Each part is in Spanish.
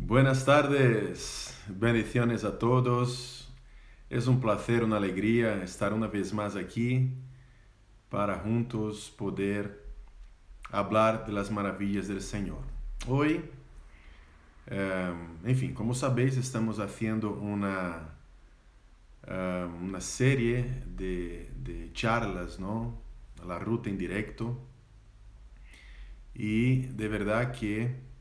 Buenas tardes, bendiciones a todos. Es un placer, una alegría estar una vez más aquí para juntos poder hablar de las maravillas del Señor. Hoy, como sabéis, estamos haciendo una serie de charlas, ¿no? La ruta en directo. Y de verdad que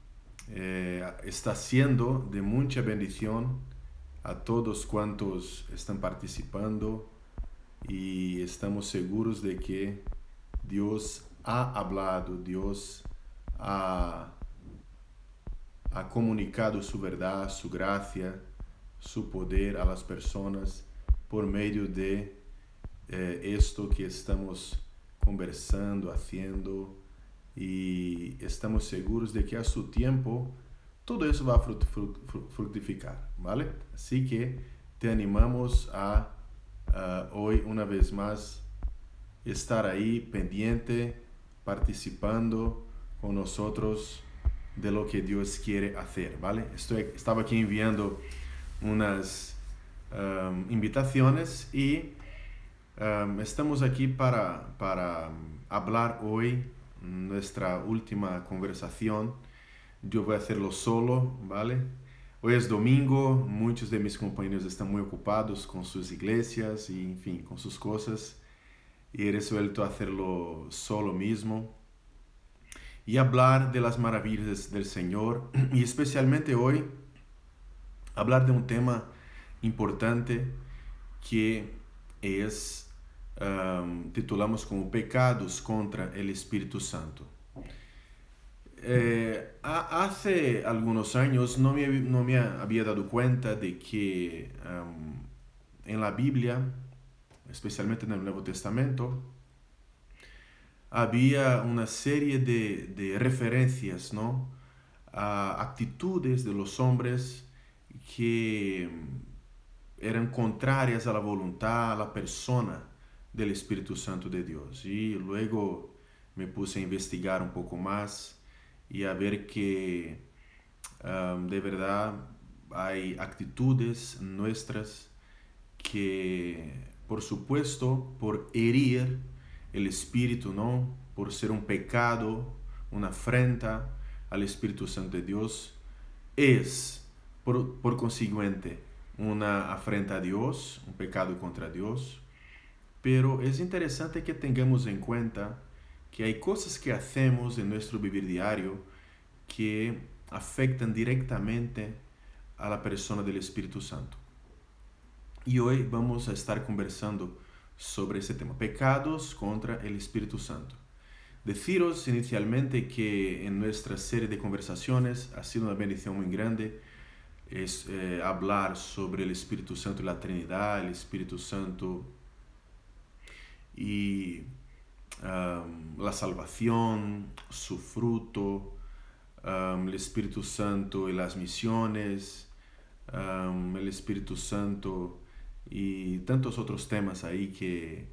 está siendo de mucha bendición a todos cuantos están participando y estamos seguros de que Dios ha hablado, Dios ha, ha comunicado su verdad, su gracia, su poder a las personas por medio de esto que estamos conversando, haciendo, y estamos seguros de que a su tiempo todo eso va a fructificar, ¿vale? Así que te animamos a hoy una vez más estar ahí pendiente, participando con nosotros de lo que Dios quiere hacer, ¿vale? Estaba aquí enviando unas invitaciones y estamos aquí para hablar hoy nuestra última conversación. Yo voy a hacerlo solo, ¿vale? Hoy es domingo, muchos de mis compañeros están muy ocupados con sus iglesias y, en fin, con sus cosas. Y he resuelto hacerlo solo mismo y hablar de las maravillas del Señor. Y especialmente hoy, hablar de un tema importante que es, titulamos como Pecados contra el Espíritu Santo. Hace algunos años no me había dado cuenta de que en la Biblia, especialmente en el Nuevo Testamento, había una serie de referencias, ¿no? A actitudes de los hombres que eran contrarias a la voluntad, a la persona del Espíritu Santo de Dios. Y luego me puse a investigar un poco más y a ver que de verdad hay actitudes nuestras que, por supuesto, por herir el Espíritu, ¿no? Por ser un pecado, una afrenta al Espíritu Santo de Dios, es, por consiguiente, una afrenta a Dios, un pecado contra Dios. Pero es interesante que tengamos en cuenta que hay cosas que hacemos en nuestro vivir diario que afectan directamente a la persona del Espíritu Santo. Y hoy vamos a estar conversando sobre ese tema, pecados contra el Espíritu Santo. Deciros inicialmente que en nuestra serie de conversaciones ha sido una bendición muy grande hablar sobre el Espíritu Santo y la Trinidad, el Espíritu Santo y la salvación, su fruto, el Espíritu Santo y las misiones, el Espíritu Santo y tantos otros temas ahí que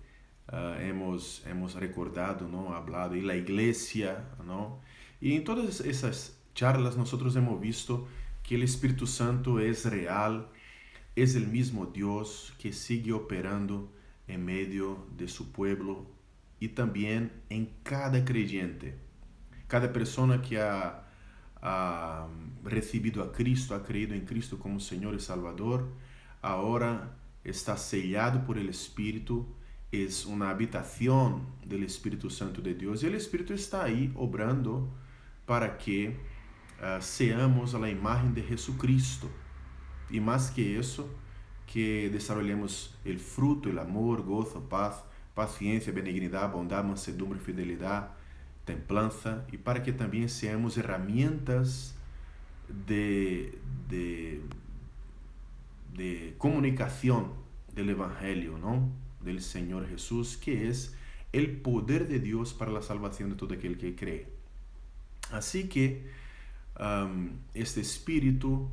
hemos recordado, ¿no? Hablado, y la iglesia, ¿no? Y en todas esas charlas nosotros hemos visto que el Espíritu Santo es real, es el mismo Dios que sigue operando en medio de su pueblo y también en cada creyente. Cada persona que ha recibido a Cristo, ha creído en Cristo como Señor y Salvador, ahora está sellado por el Espíritu, es una habitación del Espíritu Santo de Dios y el Espíritu está ahí obrando para que seamos a la imagen de Jesucristo. Y más que eso, que desarrollemos el fruto, el amor, gozo, paz, paciencia, benignidad, bondad, mansedumbre, fidelidad, templanza, y para que también seamos herramientas de comunicación del Evangelio, ¿no? Del Señor Jesús, que es el poder de Dios para la salvación de todo aquel que cree. Así que este Espíritu,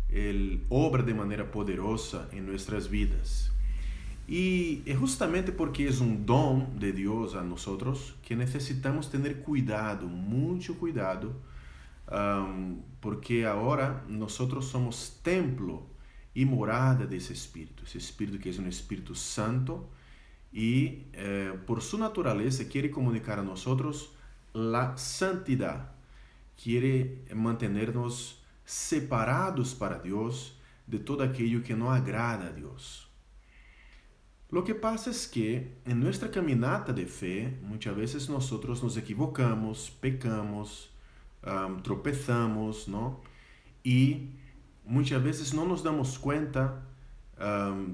Él obra de manera poderosa en nuestras vidas. Y es justamente porque es un don de Dios a nosotros que necesitamos tener cuidado, mucho cuidado, porque ahora nosotros somos templo y morada de ese espíritu que es un Espíritu Santo y por su naturaleza quiere comunicar a nosotros la santidad, quiere mantenernos separados para Dios de todo aquello que no agrada a Dios. Lo que pasa es que en nuestra caminata de fe, muchas veces nosotros nos equivocamos, pecamos, tropezamos, ¿no? Y muchas veces no nos damos cuenta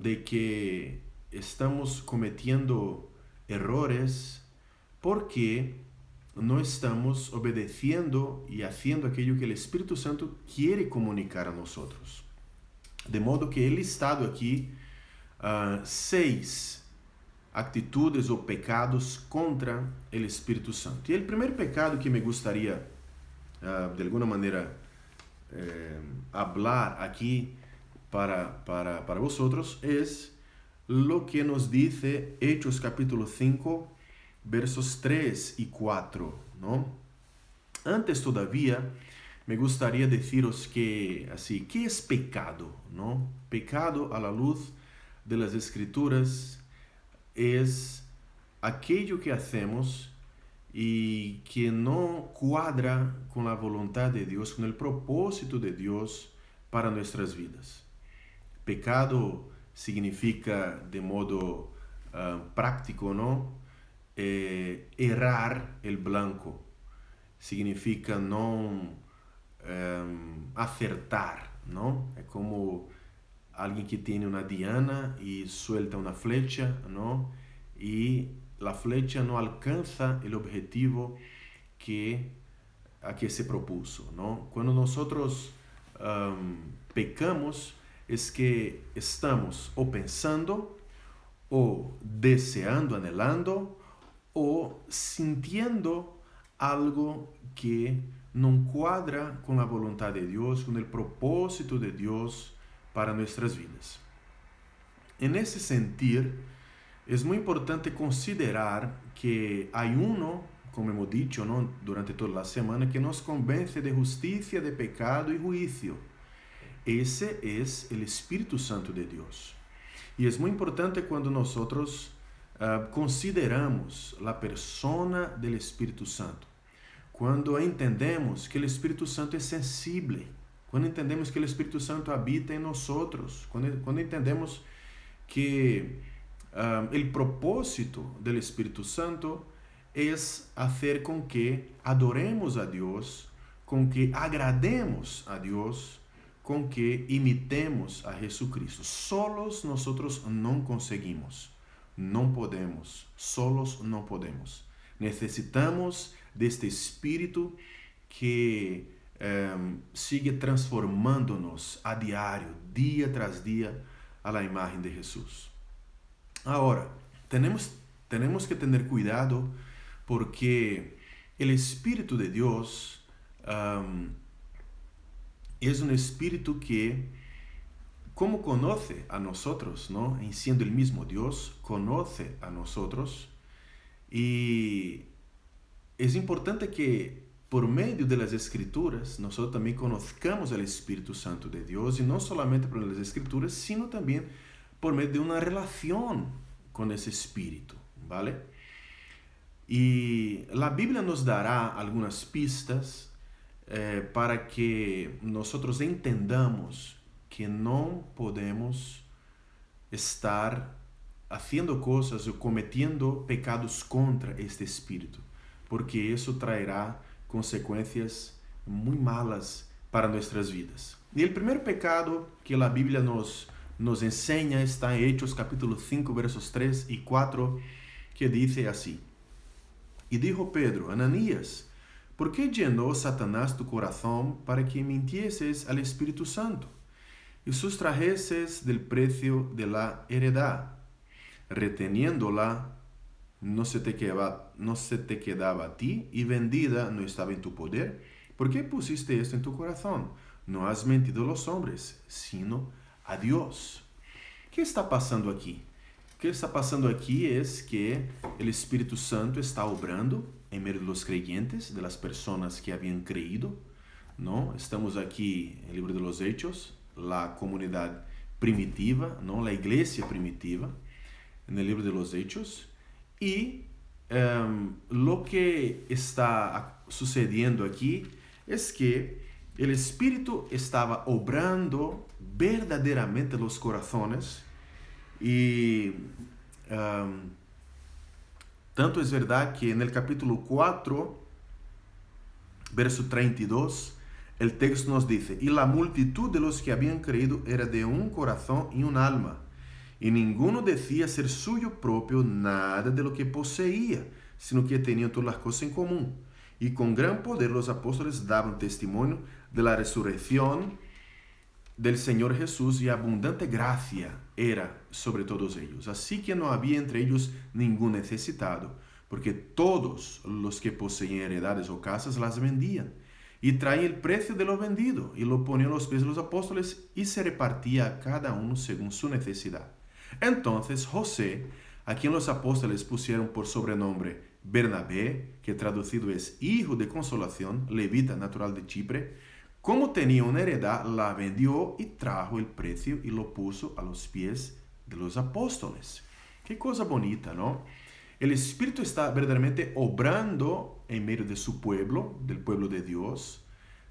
de que estamos cometiendo errores porque no estamos obedeciendo y haciendo aquello que el Espíritu Santo quiere comunicar a nosotros. De modo que he listado aquí 6 atitudes ou pecados contra o Espírito Santo. E o primeiro pecado que me gostaria, de alguma maneira, hablar aqui para vosotros es lo que nos dice Hechos capítulo 5, versos 3 y 4, ¿no? Antes todavía, me gustaría deciros que, así, ¿qué es pecado, no? Pecado a la luz de las Escrituras es aquello que hacemos y que no cuadra con la voluntad de Dios, con el propósito de Dios para nuestras vidas. Pecado significa de modo práctico, ¿no? Errar el blanco. Significa no acertar, ¿no? Es como alguien que tiene una diana y suelta una flecha, ¿no? Y la flecha no alcanza el objetivo a que se propuso, ¿no? Cuando nosotros pecamos es que estamos o pensando o deseando, anhelando o sintiendo algo que no cuadra con la voluntad de Dios, con el propósito de Dios para nuestras vidas. En ese sentir, es muy importante considerar que hay uno, como hemos dicho, ¿no?, durante toda la semana, que nos convence de justicia, de pecado y juicio. Ese es el Espíritu Santo de Dios. Y es muy importante cuando nosotros consideramos la persona del Espíritu Santo, cuando entendemos que el Espíritu Santo es sensible, cuando entendemos que el Espíritu Santo habita en nosotros, cuando entendemos que el propósito del Espíritu Santo es hacer con que adoremos a Dios, con que agrademos a Dios, con que imitemos a Jesucristo. Solos nosotros no conseguimos, no podemos, solos no podemos. Necesitamos de este Espíritu que sigue transformándonos a diario, día tras día, a la imagen de Jesús. Ahora, tenemos que tener cuidado porque el Espíritu de Dios es un Espíritu que, como conoce a nosotros, ¿no?, y siendo el mismo Dios, conoce a nosotros, y es importante que por medio de las Escrituras nosotros también conozcamos al Espíritu Santo de Dios, y no solamente por las Escrituras, sino también por medio de una relación con ese Espíritu, ¿vale? Y la Biblia nos dará algunas pistas para que nosotros entendamos que no podemos estar haciendo cosas o cometiendo pecados contra este Espíritu, porque eso traerá consecuencias muy malas para nuestras vidas. Y el primer pecado que la Biblia nos enseña está en Hechos capítulo 5, versos 3 y 4, que dice así: Y dijo Pedro, Ananías, ¿por qué llenó Satanás tu corazón para que mintieses al Espíritu Santo y sustrajeses del precio de la heredad, reteniéndola? No se te quedaba a ti y vendida no estaba en tu poder. ¿Por qué pusiste esto en tu corazón? No has mentido a los hombres, sino a Dios. ¿Qué está pasando aquí? O que está passando aqui é que o Espírito Santo está obrando em meio dos creyentes, de las personas que haviam creído, ¿no? Estamos aquí en el libro de los Hechos, la comunidad primitiva, ¿no? La iglesia primitiva, en el libro de los Hechos, y lo que está sucediendo aquí es que el Espíritu estaba obrando verdaderamente los corazones y tanto es verdad que en el capítulo 4, verso 32, el texto nos dice, y la multitud de los que habían creído era de un corazón y un alma, y ninguno decía ser suyo propio nada de lo que poseía, sino que tenían todas las cosas en común. Y con gran poder los apóstoles daban testimonio de la resurrección del Señor Jesús, y abundante gracia era sobre todos ellos. Así que no había entre ellos ningún necesitado, porque todos los que poseían heredades o casas las vendían, y traían el precio de lo vendido, y lo ponían a los pies de los apóstoles, y se repartía a cada uno según su necesidad. Entonces José, a quien los apóstoles pusieron por sobrenombre Bernabé, que traducido es hijo de consolación, levita natural de Chipre, como tenía una heredad, la vendió y trajo el precio y lo puso a los pies de los apóstoles. Qué cosa bonita, ¿no? El Espíritu está verdaderamente obrando en medio de su pueblo, del pueblo de Dios,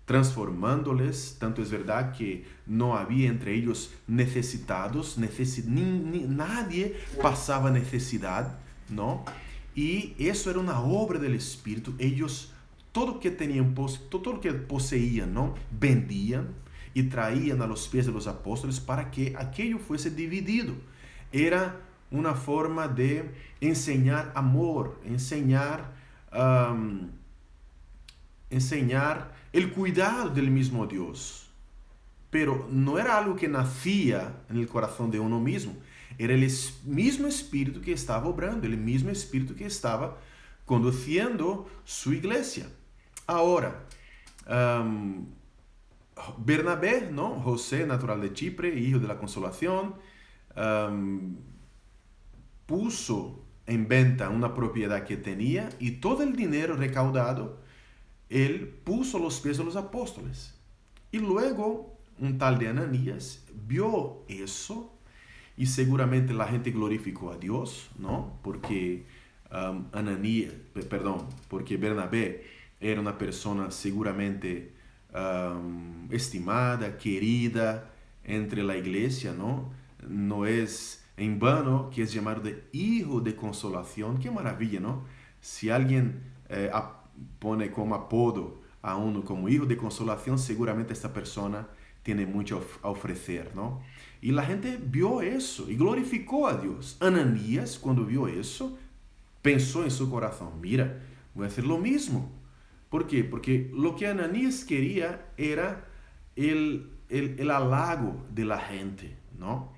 transformándoles. Tanto es verdad que no había entre ellos necesitados, nadie pasaba necesidad, ¿no? Y eso era una obra del Espíritu. Ellos, todo lo que tenían, todo lo que poseían, ¿no? Vendían y traían a los pies de los apóstoles para que aquello fuese dividido. Era una forma de enseñar amor, enseñar el cuidado del mismo Dios. Pero no era algo que nacía en el corazón de uno mismo. Era el mismo Espíritu que estaba obrando, el mismo Espíritu que estaba conduciendo su iglesia. Ahora, Bernabé, ¿no? José, natural de Chipre, hijo de la consolación, puso en venta una propiedad que tenía y todo el dinero recaudado él puso a los pies de los apóstoles. Y luego un tal de Ananías vio eso y seguramente la gente glorificó a Dios, ¿no? Porque porque Bernabé era una persona seguramente estimada, querida entre la iglesia, ¿no? No es en vano que es llamado de hijo de consolación. Qué maravilla, ¿no? Si alguien pone como apodo a uno como hijo de consolación, seguramente esta persona tiene mucho a ofrecer, ¿no? Y la gente vio eso y glorificó a Dios. Ananías, cuando vio eso, pensó en su corazón, mira, voy a hacer lo mismo. ¿Por qué? Porque lo que Ananías quería era el halago de la gente, ¿no?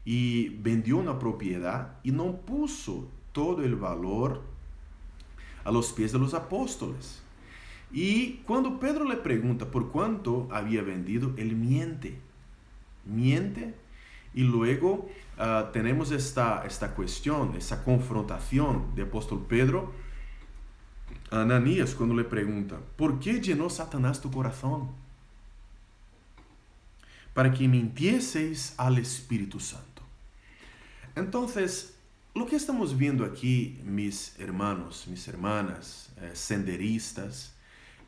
Y vendió una propiedad y no puso todo el valor a los pies de los apóstoles. Y cuando Pedro le pregunta por cuánto había vendido, él miente. Y luego tenemos esta cuestión, esa confrontación de apóstol Pedro a Ananías cuando le pregunta, ¿por qué llenó Satanás tu corazón? Para que mintieseis al Espíritu Santo. Entonces, lo que estamos viendo aquí, mis hermanos, mis hermanas, senderistas,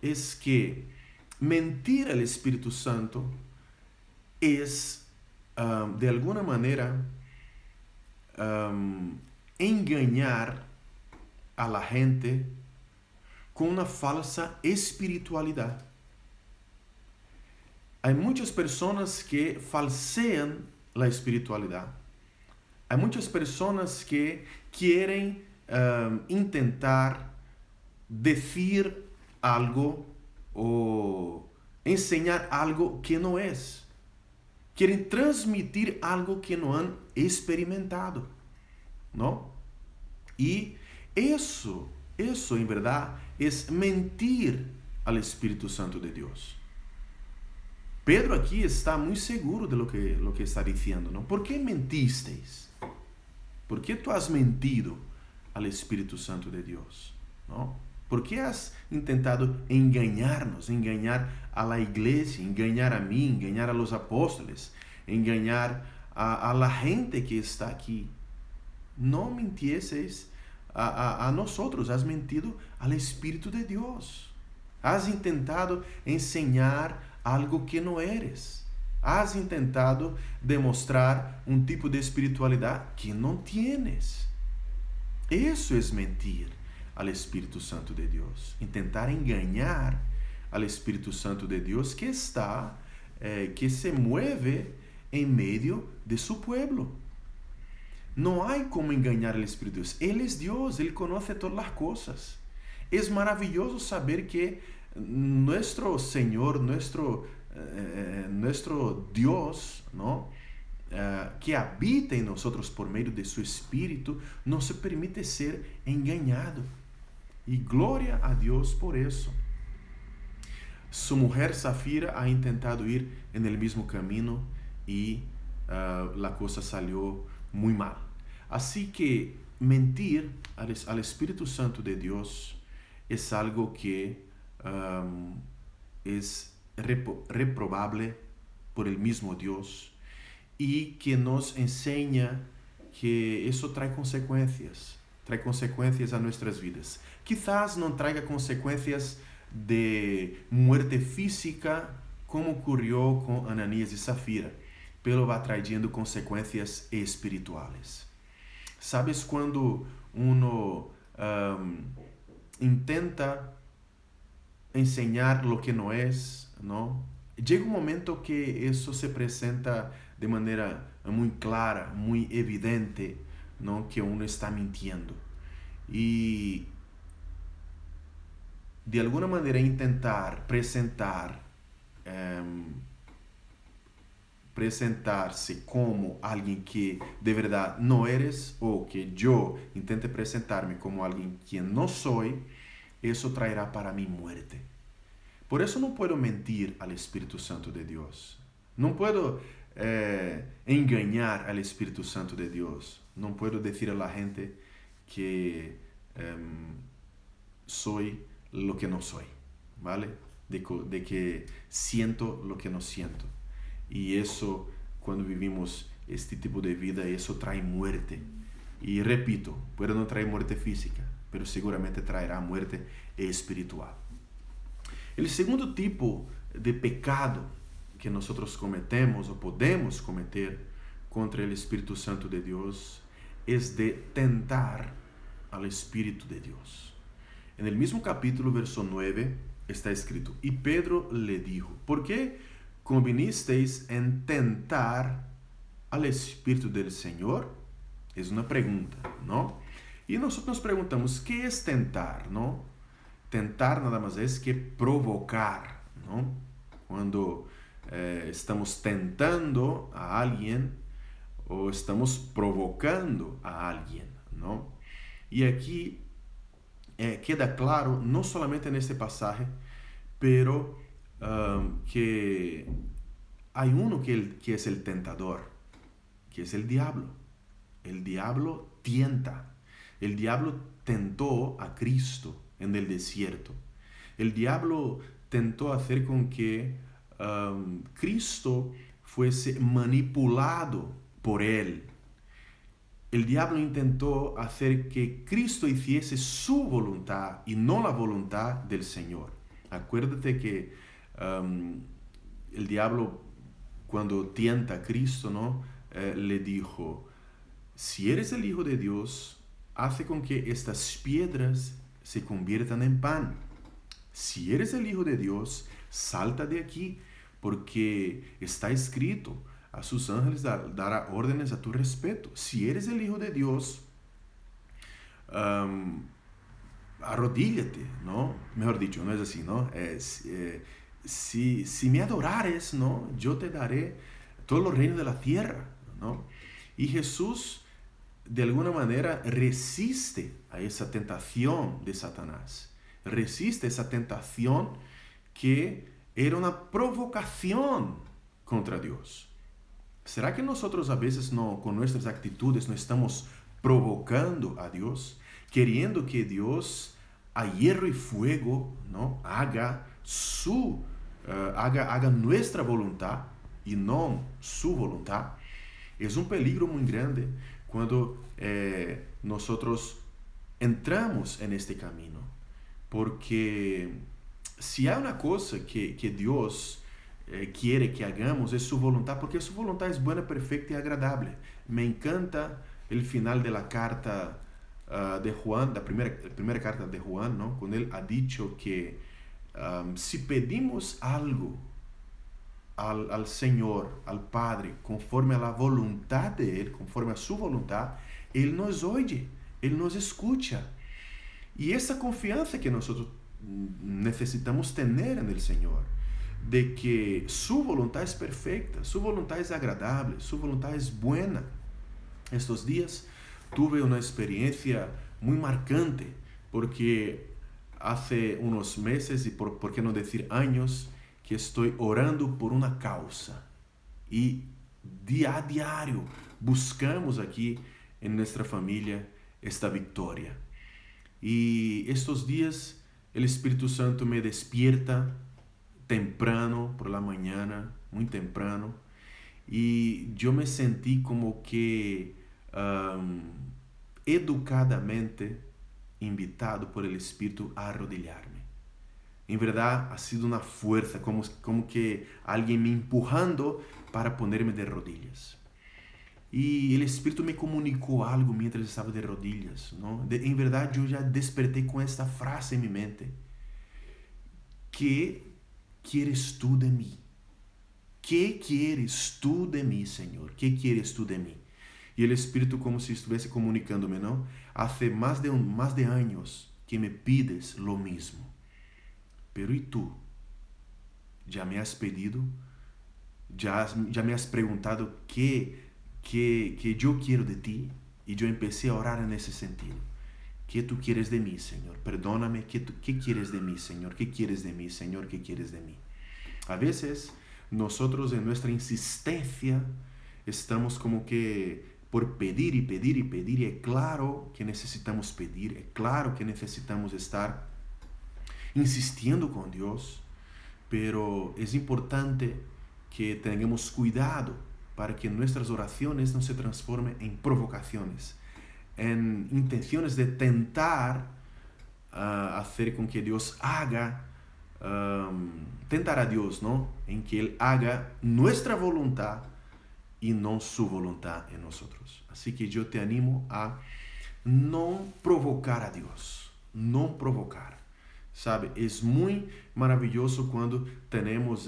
es que mentir al Espíritu Santo es, de alguna manera, engañar a la gente con una falsa espiritualidad. Hay muchas personas que falsean la espiritualidad. Hay muchas personas que quieren intentar decir algo o enseñar algo que no es. Quieren transmitir algo que no han experimentado, ¿no? Y eso en verdad es mentir al Espíritu Santo de Dios. Pedro aquí está muy seguro de lo que está diciendo, ¿no? ¿Por qué mentisteis? ¿Por qué tú has mentido al Espíritu Santo de Dios? ¿No? ¿Por qué has intentado engañarnos, engañar a la iglesia, engañar a mí, engañar a los apóstoles, engañar a la gente que está aquí? No mintieseis a nosotros, has mentido al Espíritu de Dios. Has intentado enseñar algo que no eres. Has intentado demostrar un tipo de espiritualidad que no tienes. Eso es mentir al Espíritu Santo de Dios. Intentar engañar al Espíritu Santo de Dios que está, que se mueve en medio de su pueblo. No hay como engañar al Espíritu de Dios. Él es Dios, Él conoce todas las cosas. Es maravilloso saber que nuestro Señor, nuestro Dios, ¿no? Que habita en nosotros por medio de su Espíritu, no se permite ser engañado. Y gloria a Dios por eso. Su mujer Safira ha intentado ir en el mismo camino y la cosa salió muy mal. Así que mentir al Espíritu Santo de Dios es algo que es reprobable por el mismo Dios y que nos enseña que eso trae consecuencias a nuestras vidas. Quizás no traiga consecuencias de muerte física como ocurrió con Ananías y Safira, pero va trayendo consecuencias espirituales. ¿Sabes cuando uno intenta enseñar lo que no es, ¿no? Llega un momento que eso se presenta de manera muy clara, muy evidente, ¿no? Que uno está mintiendo. Y de alguna manera intentar presentarse como alguien que de verdad no eres, o que yo intente presentarme como alguien quien no soy, eso traerá para mí muerte. Por eso no puedo mentir al Espíritu Santo de Dios. No puedo engañar al Espíritu Santo de Dios. No puedo decir a la gente que soy lo que no soy, ¿vale? De que siento lo que no siento. Y eso, cuando vivimos este tipo de vida, eso trae muerte. Y repito, puede no traer muerte física, pero seguramente traerá muerte espiritual. El segundo tipo de pecado que nosotros cometemos o podemos cometer contra el Espíritu Santo de Dios es de tentar al Espíritu de Dios. En el mismo capítulo, verso 9, está escrito: y Pedro le dijo, ¿por qué convinisteis en tentar al Espíritu del Señor? Es una pregunta, ¿no? Y nosotros nos preguntamos, ¿qué es tentar, no? Tentar nada más es que provocar, ¿no? Cuando estamos tentando a alguien o estamos provocando a alguien, ¿no? Y aquí queda claro, no solamente en este pasaje, pero que hay uno que es el tentador, que es el diablo. El diablo tienta. El diablo tentó a Cristo en el desierto. El diablo tentó hacer con que Cristo fuese manipulado por él. El diablo intentó hacer que Cristo hiciese su voluntad y no la voluntad del Señor. Acuérdate que el diablo, cuando tienta a Cristo, ¿no? Le dijo, si eres el Hijo de Dios, hace con que estas piedras se conviertan en pan. Si eres el Hijo de Dios, salta de aquí, porque está escrito, a sus ángeles dará órdenes a tu respecto. Si eres el Hijo de Dios, arrodíllate, ¿no? Mejor dicho, no es así, ¿no? Si me adorares, ¿no? Yo te daré todos los reinos de la tierra, ¿no? Y Jesús, de alguna manera, resiste a esa tentación de Satanás. Resiste esa tentación que era una provocación contra Dios. ¿Será que nosotros a veces no, con nuestras actitudes, no estamos provocando a Dios, queriendo que Dios a hierro y fuego, ¿no? Haga nuestra voluntad y no su voluntad, es un peligro muy grande cuando nosotros entramos en este camino. Porque si hay una cosa que Dios quiere que hagamos es su voluntad, porque su voluntad es buena, perfecta y agradable. Me encanta el final de la carta de Juan, la primera carta de Juan, ¿no? Cuando él ha dicho que si pedimos algo al Señor, al Padre, conforme a la voluntad de Él, conforme a su voluntad, Él nos oye, Él nos escucha. Y esa confianza que nosotros necesitamos tener en el Señor, de que su voluntad es perfecta, su voluntad es agradable, su voluntad es buena. Estos días tuve una experiencia muy marcante, porque hace unos meses, y por qué no decir años, que estoy orando por una causa. Y a diario buscamos aquí en nuestra familia esta victoria. Y estos días el Espíritu Santo me despierta temprano, por la mañana, muy temprano, y yo me sentí como que educadamente invitado por el Espíritu a arrodillarme. En verdad ha sido una fuerza, como que alguien me empujando para ponerme de rodillas. Y el Espíritu me comunicó algo mientras estaba de rodillas, ¿no? En verdad yo ya desperté con esta frase en mi mente. ¿Qué quieres tú de mí? ¿Qué quieres tú de mí, Señor? ¿Qué quieres tú de mí? Y el Espíritu como si estuviese comunicándome, ¿no? Hace más de años que me pides lo mismo. Pero ¿y tú? ¿Ya me has pedido? ¿Ya me has preguntado qué yo quiero de ti? Y yo empecé a orar en ese sentido. ¿Qué tú quieres de mí, Señor? Perdóname. ¿Qué quieres de mí, Señor? ¿Qué quieres de mí, Señor? ¿Qué quieres de mí? A veces nosotros en nuestra insistencia estamos como que por pedir y pedir y pedir, y es claro que necesitamos pedir, es claro que necesitamos estar insistiendo con Dios, pero es importante que tengamos cuidado para que nuestras oraciones no se transformen en provocaciones, en intenciones de tentar hacer con que Dios haga, tentar a Dios, ¿no? En que Él haga nuestra voluntad y no su voluntad en nosotros. Así que yo te animo a no provocar a Dios, no provocar. Sabe, es muy maravilloso cuando tenemos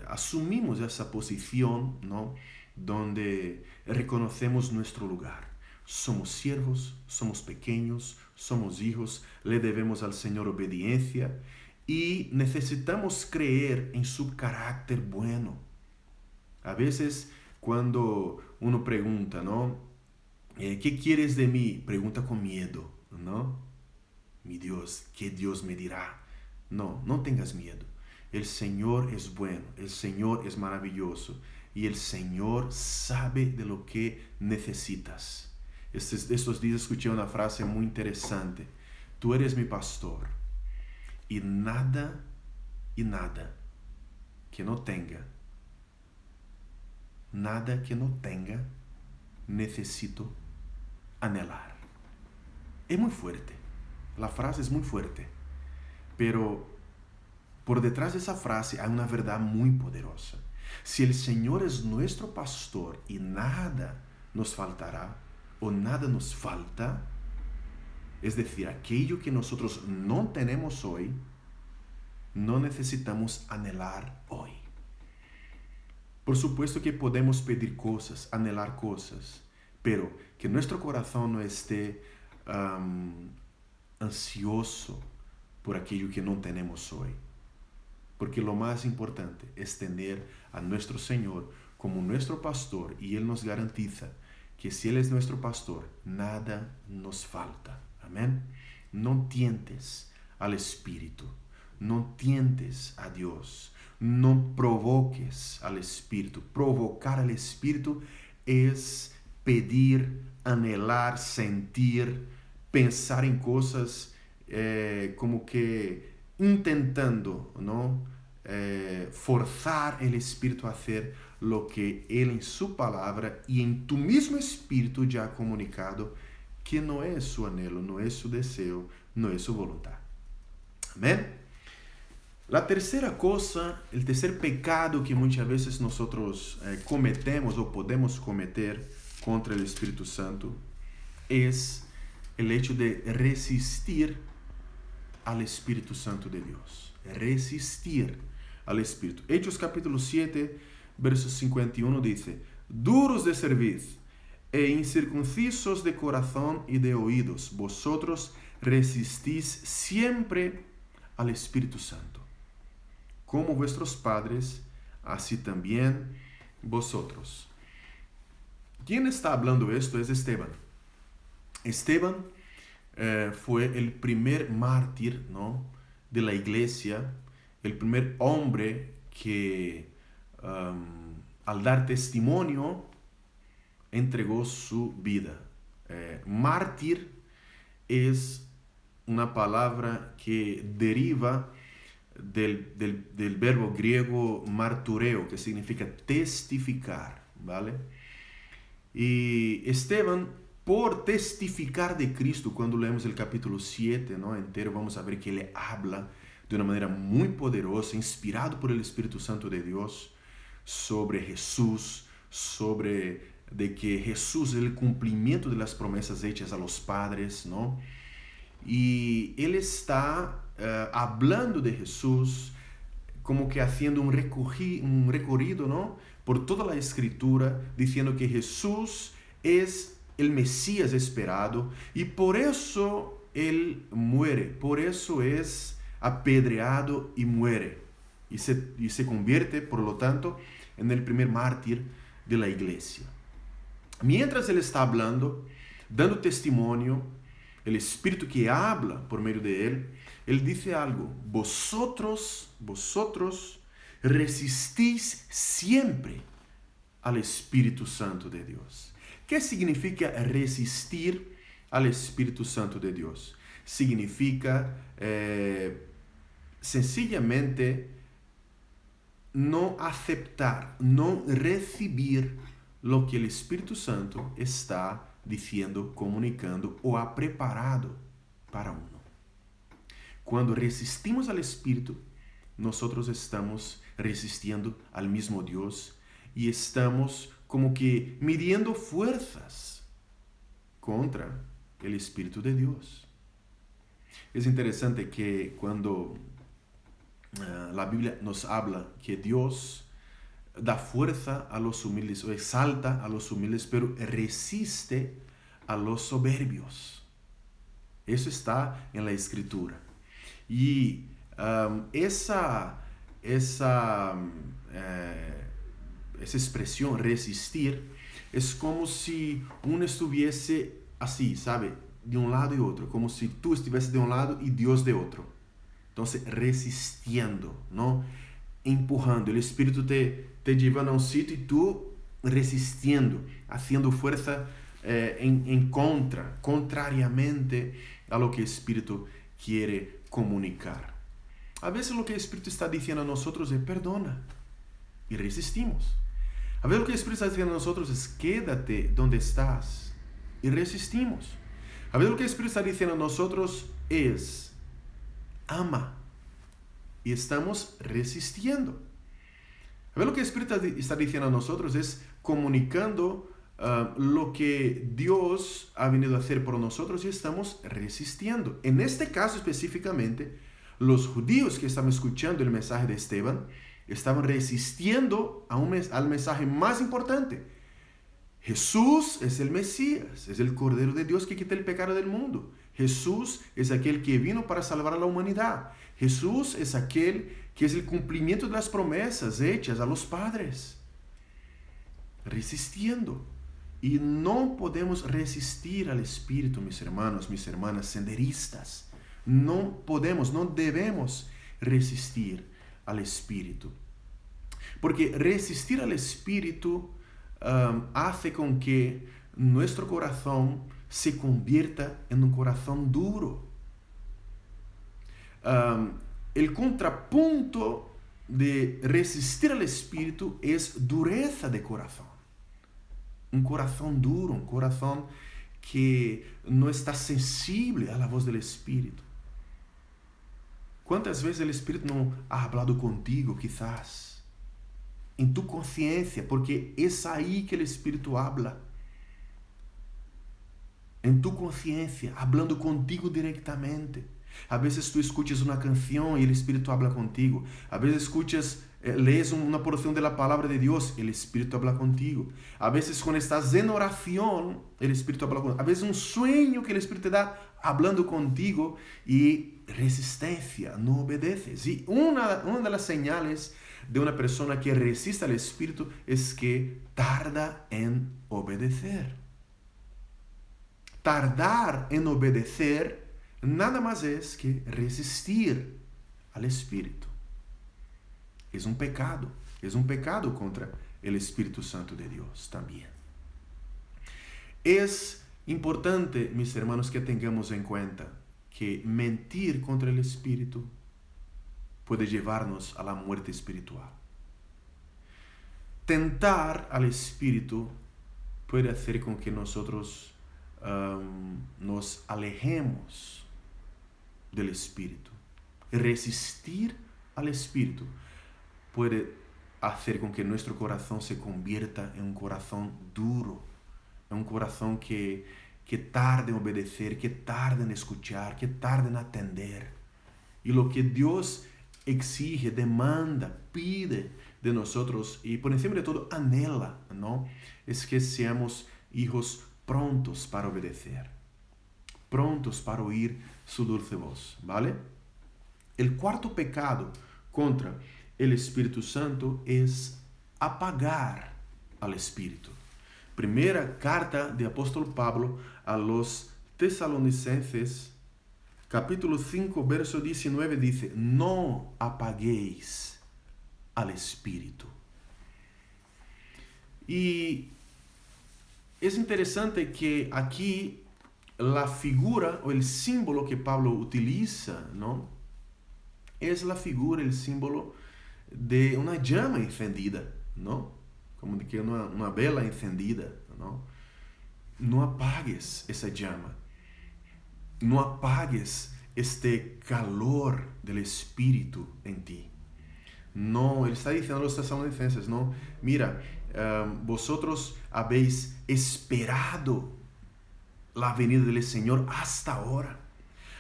asumimos esa posición, ¿no? Donde reconocemos nuestro lugar. Somos siervos, somos pequeños, somos hijos, le debemos al Señor obediencia y necesitamos creer en su carácter bueno. A veces cuando uno pregunta, ¿no? ¿Qué quieres de mí? Pregunta con miedo, ¿no? Mi Dios, ¿qué Dios me dirá? No, no tengas miedo. El Señor es bueno, el Señor es maravilloso y el Señor sabe de lo que necesitas. Estos días escuché una frase muy interesante. Tú eres mi pastor y nada que no tenga, nada que no tenga, necesito anhelar. Es muy fuerte. La frase es muy fuerte, pero por detrás de esa frase hay una verdad muy poderosa. Si el Señor es nuestro pastor y nada nos faltará o nada nos falta, es decir, aquello que nosotros no tenemos hoy, no necesitamos anhelar hoy. Por supuesto que podemos pedir cosas, anhelar cosas, pero que nuestro corazón no esté ansioso por aquello que no tenemos hoy. Porque lo más importante es tener a nuestro Señor como nuestro pastor y Él nos garantiza que si Él es nuestro pastor, nada nos falta. Amén. No tientes al Espíritu, no tientes a Dios, no provoques al Espíritu. Provocar al Espíritu es pedir, anhelar, sentir pensar en cosas como que intentando, ¿no? Forzar el Espíritu a hacer lo que Él en su palabra y en tu mismo Espíritu ya ha comunicado que no es su anhelo, no es su deseo, no es su voluntad. Amén. La tercera cosa, el tercer pecado que muchas veces nosotros cometemos o podemos cometer contra el Espíritu Santo es el hecho de resistir al Espíritu Santo de Dios. Resistir al Espíritu. Hechos capítulo 7, verso 51 dice: duros de cerviz e incircuncisos de corazón y de oídos, vosotros resistís siempre al Espíritu Santo. Como vuestros padres, así también vosotros. ¿Quién está hablando esto? Es Esteban. Esteban fue el primer mártir, ¿no?, de la iglesia, el primer hombre que al dar testimonio entregó su vida. Mártir es una palabra que deriva del verbo griego martureo, que significa testificar, ¿vale? Y Esteban, por testificar de Cristo, cuando leemos el capítulo 7, ¿no?, entero, vamos a ver que él habla de una manera muy poderosa, inspirado por el Espíritu Santo de Dios, sobre Jesús, sobre de que Jesús es el cumplimiento de las promesas hechas a los padres, ¿no? Y él está hablando de Jesús, como que haciendo un recorrido, ¿no?, por toda la Escritura, diciendo que Jesús es el Mesías esperado y por eso él muere, por eso es apedreado y muere y se convierte, por lo tanto, en el primer mártir de la iglesia. Mientras él está hablando, dando testimonio, el Espíritu que habla por medio de él dice algo: vosotros resistís siempre al Espíritu Santo de Dios. ¿Qué significa resistir al Espíritu Santo de Dios? Significa sencillamente no aceptar, no recibir lo que el Espíritu Santo está diciendo, comunicando o ha preparado para uno. Cuando resistimos al Espíritu, nosotros estamos resistiendo al mismo Dios y estamos como que midiendo fuerzas contra el Espíritu de Dios. Es interesante que cuando la Biblia nos habla que Dios da fuerza a los humildes o exalta a los humildes, pero resiste a los soberbios. Eso está en la Escritura. Y esa expresión, resistir, es como si uno estuviese así, ¿sabe?, de un lado y otro, como si tú estuvieses de un lado y Dios de otro. Entonces, resistiendo, ¿no?, empujando, el Espíritu te llevando a un sitio y tú resistiendo, haciendo fuerza contrariamente a lo que el Espíritu quiere comunicar. A veces lo que el Espíritu está diciendo a nosotros es perdona y resistimos. A veces lo que el Espíritu está diciendo a nosotros es quédate donde estás y resistimos. A veces lo que el Espíritu está diciendo a nosotros es ama y estamos resistiendo. A ver, lo que el Espíritu está diciendo a nosotros es comunicando lo que Dios ha venido a hacer por nosotros y estamos resistiendo. En este caso específicamente, los judíos que estaban escuchando el mensaje de Esteban estaban resistiendo al mensaje más importante. Jesús es el Mesías, es el Cordero de Dios que quita el pecado del mundo. Jesús es aquel que vino para salvar a la humanidad. Jesús es aquel que es el cumplimiento de las promesas hechas a los padres. Resistiendo. Y no podemos resistir al Espíritu, mis hermanos, mis hermanas, senderistas. No podemos, no debemos resistir al Espíritu. Porque resistir al Espíritu hace con que nuestro corazón se convierta en un corazón duro. El contrapunto de resistir al Espíritu es dureza de corazón. Un corazón duro, un corazón que no está sensible a la voz del Espíritu. ¿Cuántas veces el Espíritu no ha hablado contigo, quizás? En tu conciencia, porque es ahí que el Espíritu habla. En tu conciencia, hablando contigo directamente. A veces tú escuchas una canción y el Espíritu habla contigo. A veces lees una porción de la palabra de Dios, el Espíritu habla contigo. A veces cuando estás en oración, el Espíritu habla contigo. A veces un sueño que el Espíritu te da hablando contigo y resistencia, no obedeces. Y una de las señales de una persona que resiste al Espíritu es que tarda en obedecer. Tardar en obedecer nada más es que resistir al Espíritu. Es un pecado contra el Espíritu Santo de Dios también. Es importante, mis hermanos, que tengamos en cuenta que mentir contra el Espíritu puede llevarnos a la muerte espiritual. Tentar al Espíritu puede hacer con que nosotros nos alejemos del Espíritu. Resistir al Espíritu puede hacer con que nuestro corazón se convierta en un corazón duro, en un corazón que tarde en obedecer, que tarde en escuchar, que tarde en atender. Y lo que Dios exige, demanda, pide de nosotros y por encima de todo anhela, ¿no? Es que seamos hijos prontos para obedecer, prontos para oír su dulce voz, ¿vale? El cuarto pecado contra el Espíritu Santo es apagar al Espíritu. Primera carta de apóstol Pablo a los tesalonicenses, capítulo 5, verso 19, dice: no apaguéis al Espíritu. Y es interesante que aquí la figura o el símbolo que Pablo utiliza, ¿no? Es la figura, el símbolo de una llama encendida, ¿no? Como de que una vela encendida, ¿no? No apagues esa llama. No apagues este calor del Espíritu en ti. No, él está diciendo a los tesalonicenses, no, mira, vosotros habéis esperado la venida del Señor hasta ahora.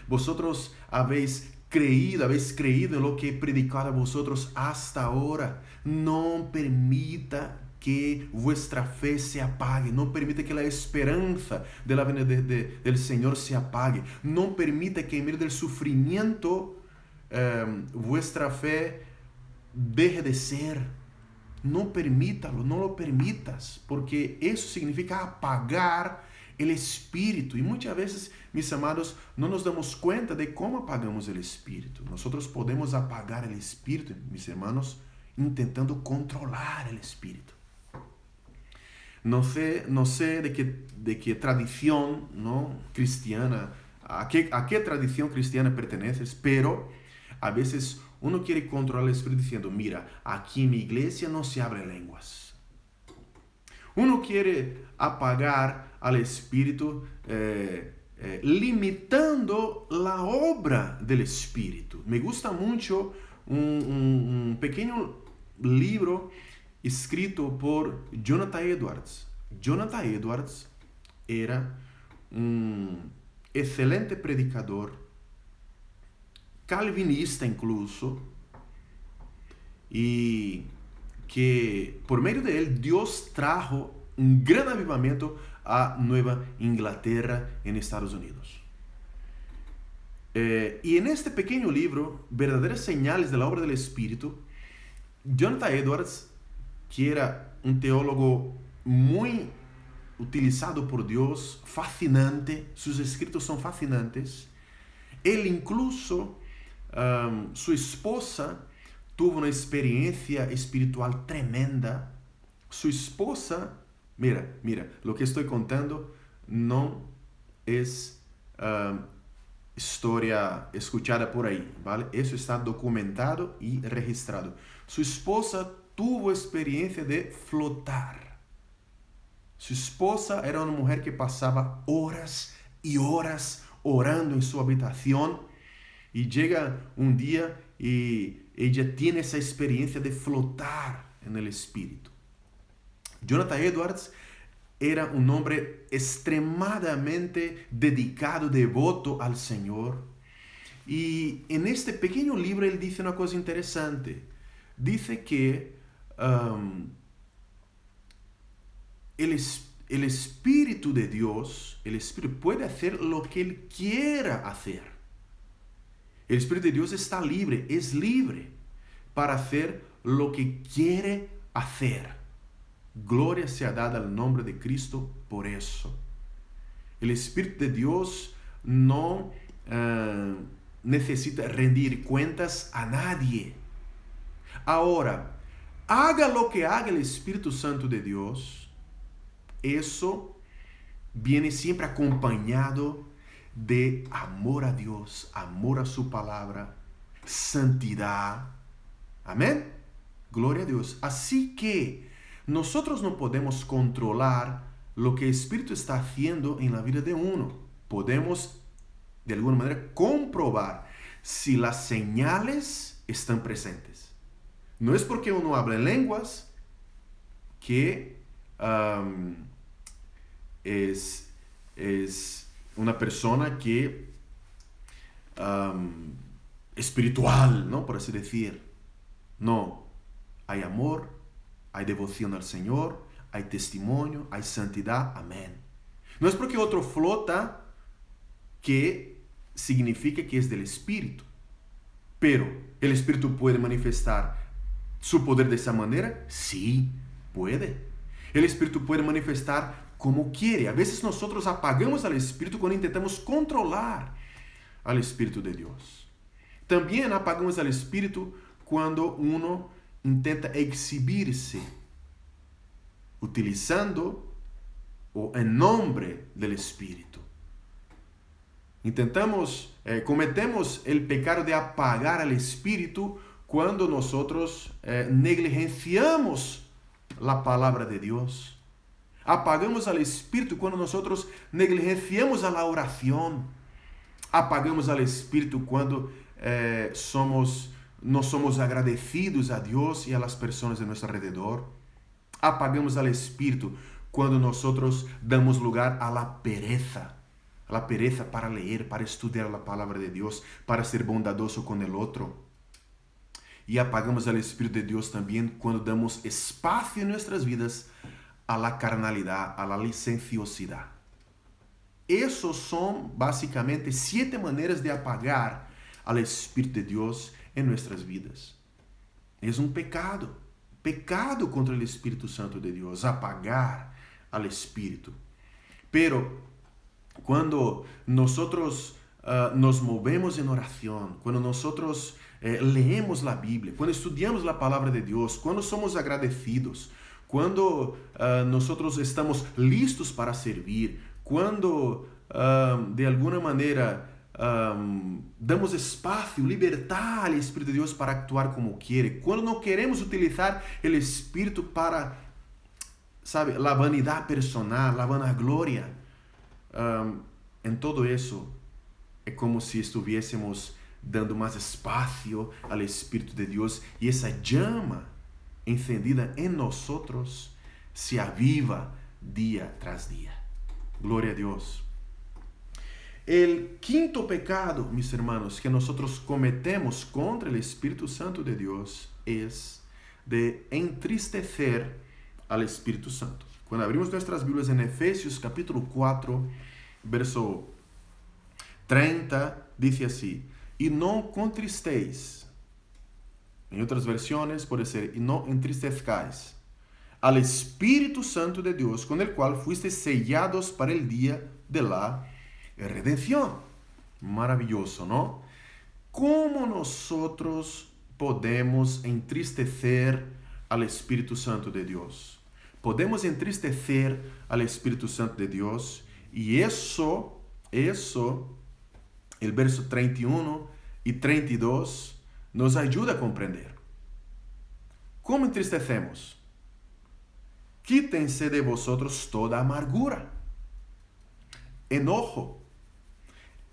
Vosotros habéis creído en lo que he predicado a vosotros hasta ahora. No permita que vuestra fe se apague. No permita que la esperanza de la venida del Señor se apague. No permita que en medio del sufrimiento vuestra fe deje de ser. No permítalo, no lo permitas, porque eso significa apagar el Espíritu. Y muchas veces, mis amados, no nos damos cuenta de cómo apagamos el Espíritu. Nosotros podemos apagar el Espíritu, mis hermanos, intentando controlar el Espíritu. No sé de qué tradición, ¿no?, cristiana, a qué tradición cristiana perteneces, pero a veces uno quiere controlar el Espíritu diciendo: mira, aquí en mi iglesia no se abren lenguas. Uno quiere apagar al Espíritu limitando la obra del Espíritu. Me gusta mucho un pequeño libro escrito por Jonathan Edwards. Jonathan Edwards era un excelente predicador, calvinista incluso, y que por medio de él Dios trajo un gran avivamiento a Nueva Inglaterra en Estados Unidos. Y en este pequeño libro, Verdaderas Señales de la Obra del Espíritu, Jonathan Edwards, que era un teólogo muy utilizado por Dios, fascinante, sus escritos son fascinantes. Él incluso, su esposa tuvo una experiencia espiritual tremenda. Su esposa, mira, lo que estoy contando no es historia escuchada por ahí, ¿vale? Eso está documentado y registrado. Su esposa tuvo experiencia de flotar. Su esposa era una mujer que pasaba horas y horas orando en su habitación y llega un día y ella tiene esa experiencia de flotar en el espíritu. Jonathan Edwards era un hombre extremadamente dedicado, devoto al Señor. Y en este pequeño libro él dice una cosa interesante. Dice que el Espíritu de Dios, el Espíritu puede hacer lo que Él quiera hacer. El Espíritu de Dios está libre, es libre para hacer lo que quiere hacer. Gloria sea dada al nombre de Cristo por eso. El Espíritu de Dios no necesita rendir cuentas a nadie. Ahora, haga lo que haga el Espíritu Santo de Dios, eso viene siempre acompañado de amor a Dios, amor a su palabra, santidad. Amén. Gloria a Dios. Así que nosotros no podemos controlar lo que el Espíritu está haciendo en la vida de uno. Podemos, de alguna manera, comprobar si las señales están presentes. No es porque uno habla en lenguas que es una persona que espiritual, ¿no? Por así decir. No, hay amor, hay devoción al Señor, hay testimonio, hay santidad, amén. No es porque otro flota que significa que es del Espíritu, pero el Espíritu puede manifestar su poder de esa manera, sí, puede. El Espíritu puede manifestar como quiere. A veces nosotros apagamos al Espíritu cuando intentamos controlar al Espíritu de Dios. También apagamos al Espíritu cuando uno intenta exhibirse utilizando o en nombre del Espíritu. Cometemos el pecado de apagar al Espíritu cuando nosotros negligenciamos la palabra de Dios. Apagamos al Espíritu cuando nosotros negligenciamos a la oración. Apagamos al Espíritu cuando no somos agradecidos a Dios y a las personas de nuestro alrededor. Apagamos al Espíritu cuando nosotros damos lugar a la pereza para leer, para estudiar la palabra de Dios, para ser bondadoso con el otro. Y apagamos al Espíritu de Dios también cuando damos espacio en nuestras vidas a la carnalidad, a la licenciosidad. Esos son básicamente 7 maneras de apagar al Espíritu de Dios en nuestras vidas. Es un pecado contra el Espíritu Santo de Dios, apagar al Espíritu. Pero cuando nosotros nos movemos en oración, cuando nosotros leemos la Biblia, cuando estudiamos la palabra de Dios, cuando somos agradecidos, cuando nosotros estamos listos para servir, cuando de alguna manera damos espacio, libertad al Espíritu de Dios para actuar como quiere, cuando no queremos utilizar el Espíritu para, sabe, la vanidad personal, la vanagloria, en todo eso es como si estuviésemos dando más espacio al Espíritu de Dios y esa llama encendida en nosotros se aviva día tras día. Gloria a Dios. El quinto pecado, mis hermanos, que nosotros cometemos contra el Espíritu Santo de Dios es de entristecer al Espíritu Santo. Cuando abrimos nuestras Biblias en Efesios capítulo 4, verso 30, dice así: y no contristéis. En otras versiones puede ser: y no entristezcáis al Espíritu Santo de Dios, con el cual fuisteis sellados para el día de la redención. Maravilloso, ¿no? ¿Cómo nosotros podemos entristecer al Espíritu Santo de Dios? Podemos entristecer al Espíritu Santo de Dios y eso Eso, el verso 31 y 32 nos ayuda a comprender. ¿Cómo entristecemos? Quítense de vosotros toda amargura, enojo,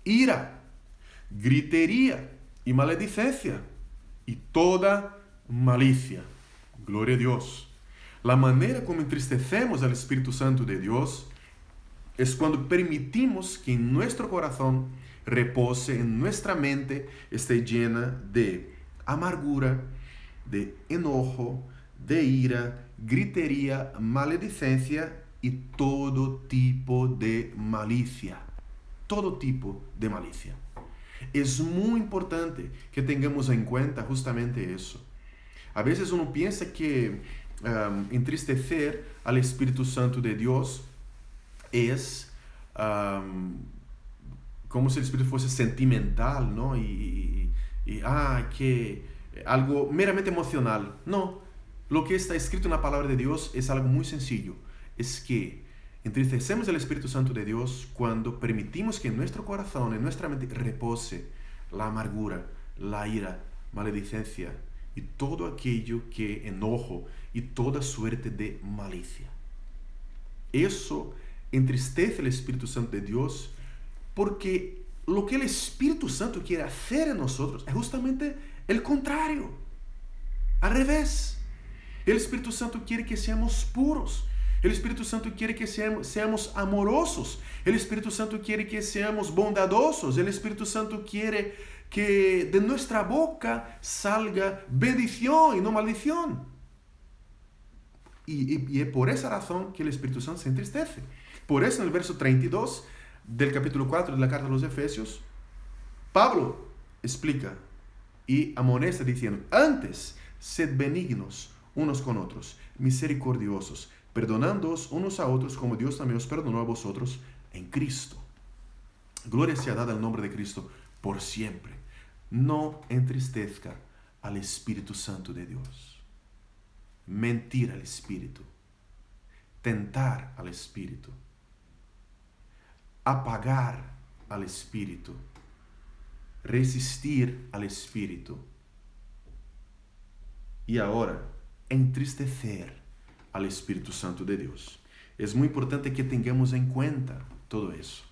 ira, gritería y maledicencia y toda malicia. Gloria a Dios. La manera como entristecemos al Espíritu Santo de Dios es cuando permitimos que en nuestro corazón repose, en nuestra mente esté llena de amargura, de enojo, de ira, gritería, maledicencia y todo tipo de malicia. Todo tipo de malicia. Es muy importante que tengamos en cuenta justamente eso. A veces uno piensa que entristecer al Espíritu Santo de Dios es como si el Espíritu fuese sentimental, ¿no? Que algo meramente emocional. No, lo que está escrito en la palabra de Dios es algo muy sencillo. Es que entristecemos al Espíritu Santo de Dios cuando permitimos que en nuestro corazón, en nuestra mente, repose la amargura, la ira, maledicencia y todo aquello que enojo y toda suerte de malicia. Eso entristece al Espíritu Santo de Dios porque lo que el Espíritu Santo quiere hacer en nosotros es justamente el contrario. Al revés. El Espíritu Santo quiere que seamos puros. El Espíritu Santo quiere que seamos amorosos. El Espíritu Santo quiere que seamos bondadosos. El Espíritu Santo quiere que de nuestra boca salga bendición y no maldición. Y es por esa razón que el Espíritu Santo se entristece. Por eso en el verso 32 del capítulo 4 de la carta a los Efesios, Pablo explica y amonesta diciendo: antes, sed benignos unos con otros, misericordiosos, perdonándoos unos a otros como Dios también os perdonó a vosotros en Cristo. Gloria sea dada al nombre de Cristo por siempre. No entristezca al Espíritu Santo de Dios. Mentir al Espíritu, tentar al Espíritu, apagar al Espíritu, resistir al Espíritu y ahora entristecer al Espíritu Santo de Dios. Es muy importante que tengamos en cuenta todo eso.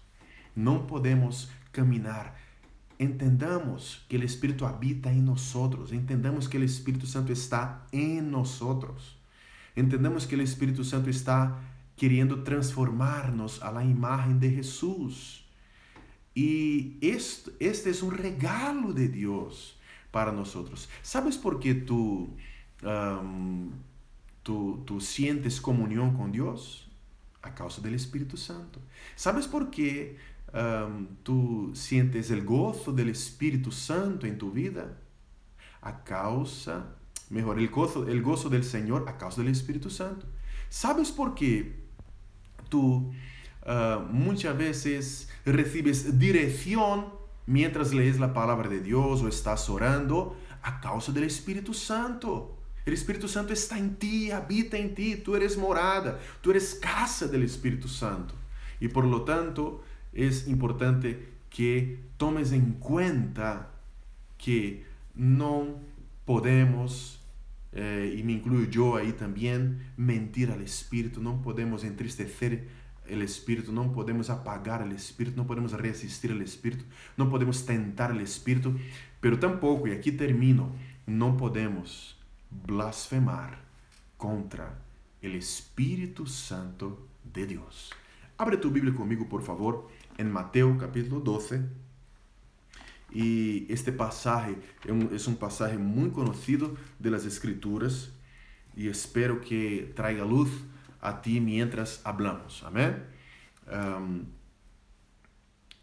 No podemos caminar. Entendamos que el Espíritu habita en nosotros. Entendamos que el Espíritu Santo está en nosotros. Entendamos que el Espíritu Santo está queriendo transformarnos a la imagen de Jesús. Y este es un regalo de Dios para nosotros. ¿Sabes por qué tú sientes comunión con Dios? A causa del Espíritu Santo. ¿Sabes por qué tú sientes el gozo del Espíritu Santo en tu vida? El gozo del Señor a causa del Espíritu Santo. ¿Sabes por qué tú muchas veces recibes dirección mientras lees la palabra de Dios o estás orando? A causa del Espíritu Santo. El Espíritu Santo está en ti, habita en ti, tú eres morada, tú eres casa del Espíritu Santo. Y por lo tanto, es importante que tomes en cuenta que no podemos, y me incluyo yo ahí también, mentir al Espíritu, no podemos entristecer el Espíritu, no podemos apagar el Espíritu, no podemos resistir al Espíritu, no podemos tentar el Espíritu, pero tampoco, y aquí termino, no podemos blasfemar contra el Espíritu Santo de Dios. Abre tu Biblia conmigo, por favor, en Mateo capítulo 12. Y este pasaje es un pasaje muy conocido de las Escrituras y espero que traiga luz a ti mientras hablamos. Amén.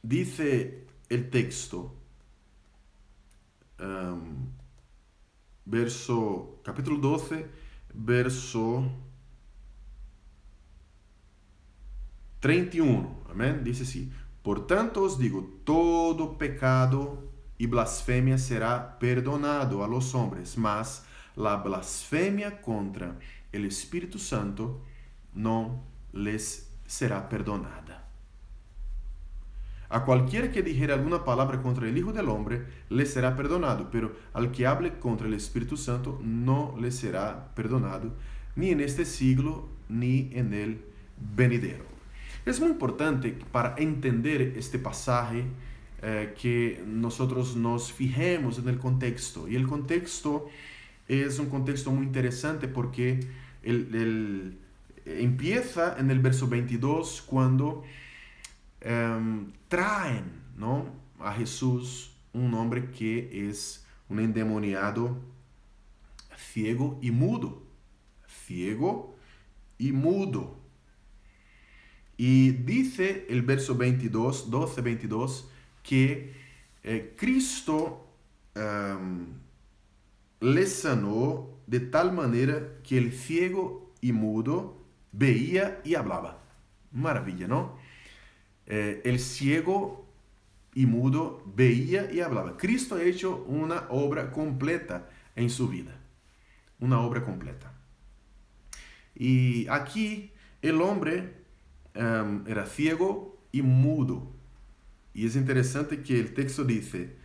Dice el texto, capítulo 12, verso 31. Amén. Dice así: por tanto os digo, todo pecado y blasfemia será perdonado a los hombres, mas la blasfemia contra el Espíritu Santo no les será perdonada. A cualquiera que dijere alguna palabra contra el Hijo del Hombre, le será perdonado, pero al que hable contra el Espíritu Santo, no le será perdonado, ni en este siglo, ni en el venidero. Es muy importante para entender este pasaje que nosotros nos fijemos en el contexto. Y el contexto es un contexto muy interesante porque empieza en el verso 22 cuando traen, ¿no?, a Jesús un hombre que es un endemoniado ciego y mudo. Ciego y mudo. Y dice el verso 22, 12-22, que Cristo le sanó de tal manera que el ciego y mudo veía y hablaba. Maravilla, ¿no? El ciego y mudo veía y hablaba. Cristo ha hecho una obra completa en su vida. Una obra completa. Y aquí el hombre era ciego y mudo. Y es interesante que el texto dice,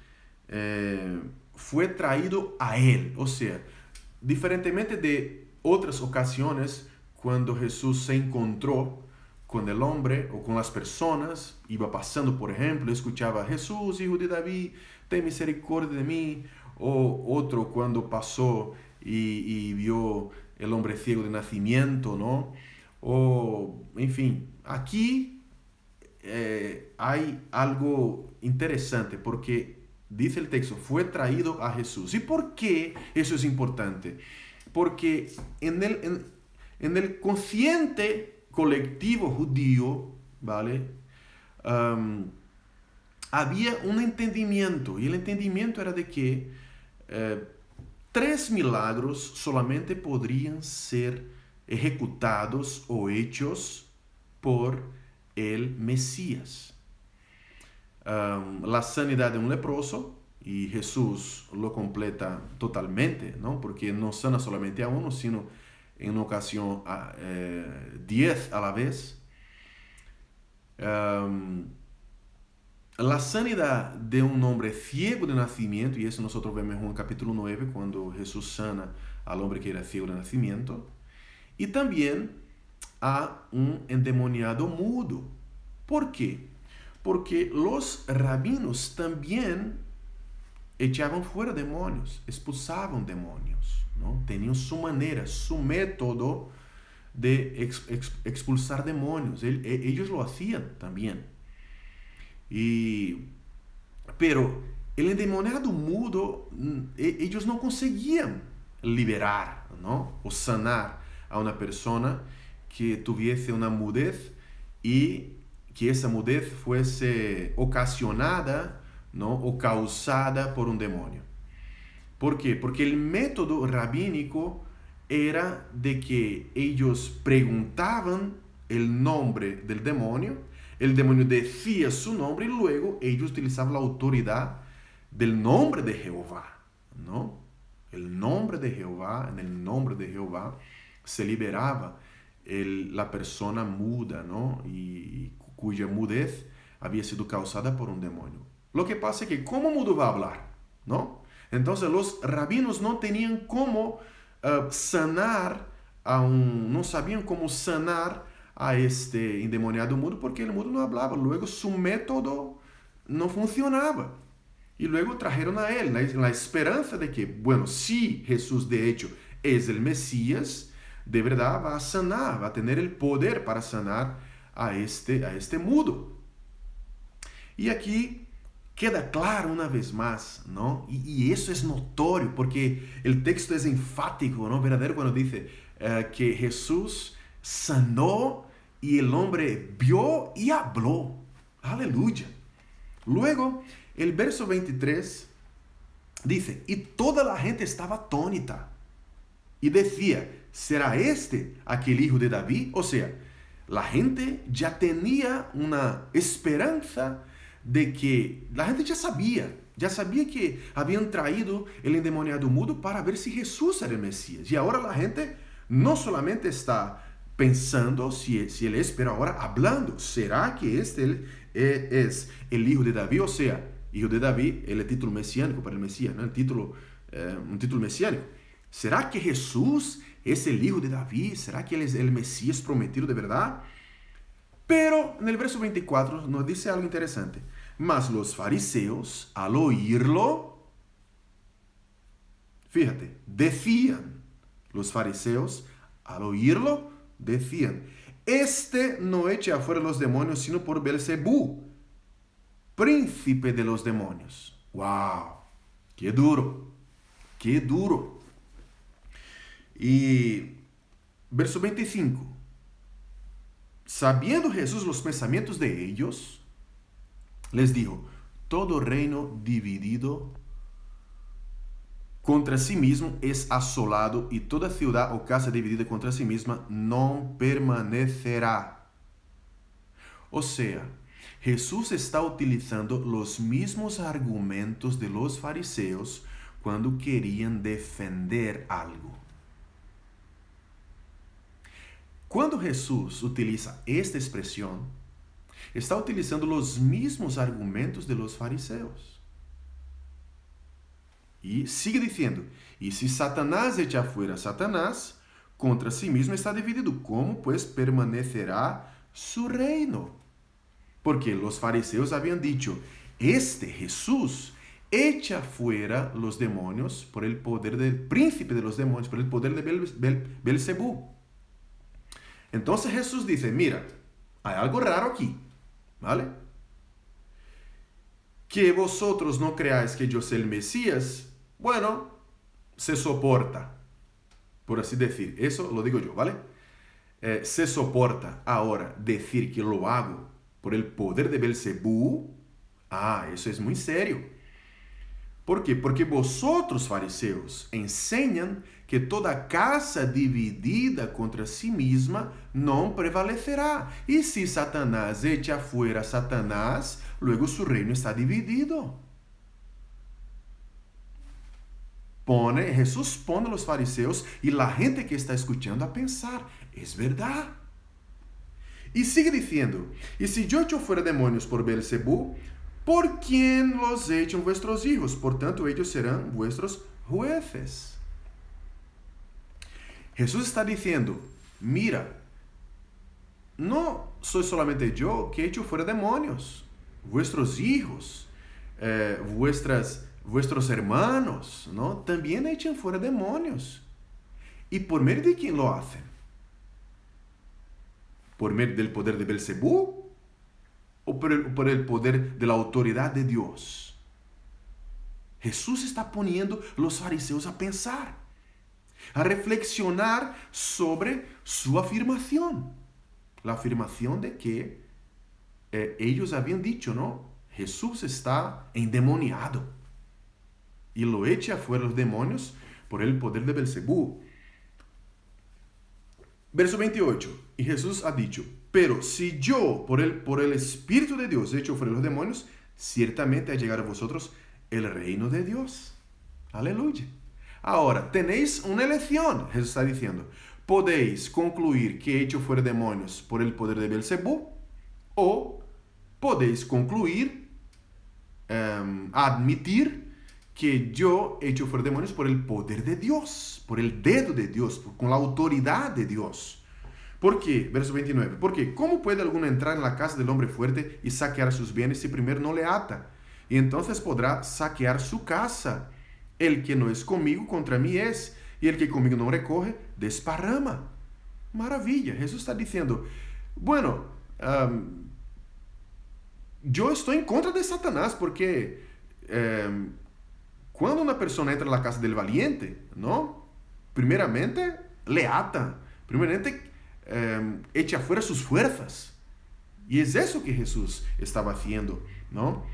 fue traído a él. O sea, diferentemente de otras ocasiones cuando Jesús se encontró con el hombre o con las personas, iba pasando, por ejemplo, escuchaba, Jesús, hijo de David, ten misericordia de mí. O otro cuando pasó y vio el hombre ciego de nacimiento, ¿no? O, en fin, aquí hay algo interesante porque dice el texto, fue traído a Jesús. ¿Y por qué eso es importante? Porque en el consciente colectivo judío, ¿vale? Había un entendimiento, y el entendimiento era de que 3 milagros solamente podrían ser ejecutados o hechos por el Mesías. La sanidad de un leproso, y Jesús lo completa totalmente, ¿no? Porque no sana solamente a uno, sino en una ocasión 10 a la vez. La sanidad de un hombre ciego de nacimiento, y eso nosotros vemos en Juan capítulo 9, cuando Jesús sana al hombre que era ciego de nacimiento, y también a un endemoniado mudo. ¿Por qué? Porque los rabinos también echaban fuera demonios, expulsaban demonios, ¿no? Tenían su manera, su método de expulsar demonios. Ellos lo hacían también. Pero el endemoniado mudo, ellos no conseguían liberar, ¿no?, o sanar a una persona que tuviese una mudez y que esa mudez fuese ocasionada, ¿no?, o causada por un demonio. ¿Por qué? Porque el método rabínico era de que ellos preguntaban el nombre del demonio, el demonio decía su nombre y luego ellos utilizaban la autoridad del nombre de Jehová, ¿no? El nombre de Jehová, en el nombre de Jehová se liberaba la persona muda, ¿no? Y cuya mudez había sido causada por un demonio. Lo que pasa es que, ¿cómo mudo va a hablar? ¿No? Entonces los rabinos no tenían cómo sanar no sabían cómo sanar a este endemoniado mudo porque el mudo no hablaba. Luego su método no funcionaba. Y luego trajeron a él la esperanza de que, bueno, si Jesús de hecho es el Mesías, de verdad va a sanar, va a tener el poder para sanar a este mudo. Y aquí queda claro una vez más, ¿no? Y eso es notorio porque el texto es enfático, ¿no? Verdadero cuando dice que Jesús sanó y el hombre vio y habló. Aleluya. Luego, el verso 23 dice, y toda la gente estaba atónita y decía, ¿será este aquel hijo de David? O sea, la gente ya tenía una esperanza de que, la gente ya sabía que habían traído el endemoniado mudo para ver si Jesús era el Mesías. Y ahora la gente no solamente está pensando si él es, pero ahora hablando. ¿Será que este es el hijo de David, o sea, hijo de David, el título mesiánico para el Mesías, ¿no? Un título mesiánico. ¿Será que Jesús es el hijo de David? ¿Será que él es el Mesías prometido de verdad? Pero en el verso 24 nos dice algo interesante. Mas los fariseos, al oírlo, fíjate, decían, los fariseos, al oírlo, decían, este no echa afuera los demonios, sino por Belcebú, príncipe de los demonios. ¡Wow! ¡Qué duro! ¡Qué duro! Y verso 25. Sabiendo Jesús los pensamientos de ellos, les dijo, todo reino dividido contra sí mismo es asolado, y toda ciudad o casa dividida contra sí misma no permanecerá. O sea, Jesús está utilizando los mismos argumentos de los fariseos cuando querían defender algo. Cuando Jesús utiliza esta expresión, está utilizando los mismos argumentos de los fariseos. Y sigue diciendo, y si Satanás echa fuera a Satanás, contra sí mismo está dividido, ¿cómo pues permanecerá su reino? Porque los fariseos habían dicho, este Jesús echa fuera los demonios por el poder del príncipe de los demonios, por el poder de Belcebú. Entonces Jesús dice, mira, hay algo raro aquí, ¿vale? Que vosotros no creáis que yo soy el Mesías, bueno, se soporta, por así decir. Eso lo digo yo, ¿vale? Se soporta. Ahora, decir que lo hago por el poder de Belcebú, eso es muy serio. ¿Por qué? Porque vosotros, fariseos, enseñan que toda casa dividida contra sí misma no prevalecerá. Y si Satanás echa fuera a Satanás, luego su reino está dividido. Jesús pone a los fariseos y la gente que está escuchando a pensar, es verdad. Y sigue diciendo, y si yo echo fuera demonios por Belcebú, ¿por quién los echan vuestros hijos? Por tanto, ellos serán vuestros jueces. Jesús está diciendo, mira, no soy solamente yo que echo fuera demonios. Vuestros hijos, vuestros hermanos, ¿no? También echan fuera demonios. ¿Y por medio de quién lo hacen? ¿Por medio del poder de Belcebú? ¿O por el poder de la autoridad de Dios? Jesús está poniendo a los fariseos a pensar, a reflexionar sobre su afirmación. La afirmación de que ellos habían dicho, ¿no? Jesús está endemoniado y lo echa fuera los demonios por el poder de Belcebú. Verso 28. Y Jesús ha dicho, pero si yo por el Espíritu de Dios echo fuera los demonios, ciertamente ha llegado a vosotros el reino de Dios. Aleluya. Ahora, tenéis una elección, Jesús está diciendo. Podéis concluir que he hecho fuera demonios por el poder de Belcebú, o podéis concluir, admitir que yo he hecho fuera demonios por el poder de Dios, por el dedo de Dios, con la autoridad de Dios. ¿Por qué? Verso 29. Porque ¿cómo puede alguno entrar en la casa del hombre fuerte y saquear sus bienes si primero no le ata? Y entonces podrá saquear su casa. El que no es conmigo, contra mí es. Y el que conmigo no recoge, desparrama. Maravilla. Jesús está diciendo, bueno, yo estoy en contra de Satanás porque cuando una persona entra en la casa del valiente, ¿no? Primeramente le ata. Primeramente echa fuera sus fuerzas. Y es eso que Jesús estaba haciendo, ¿no?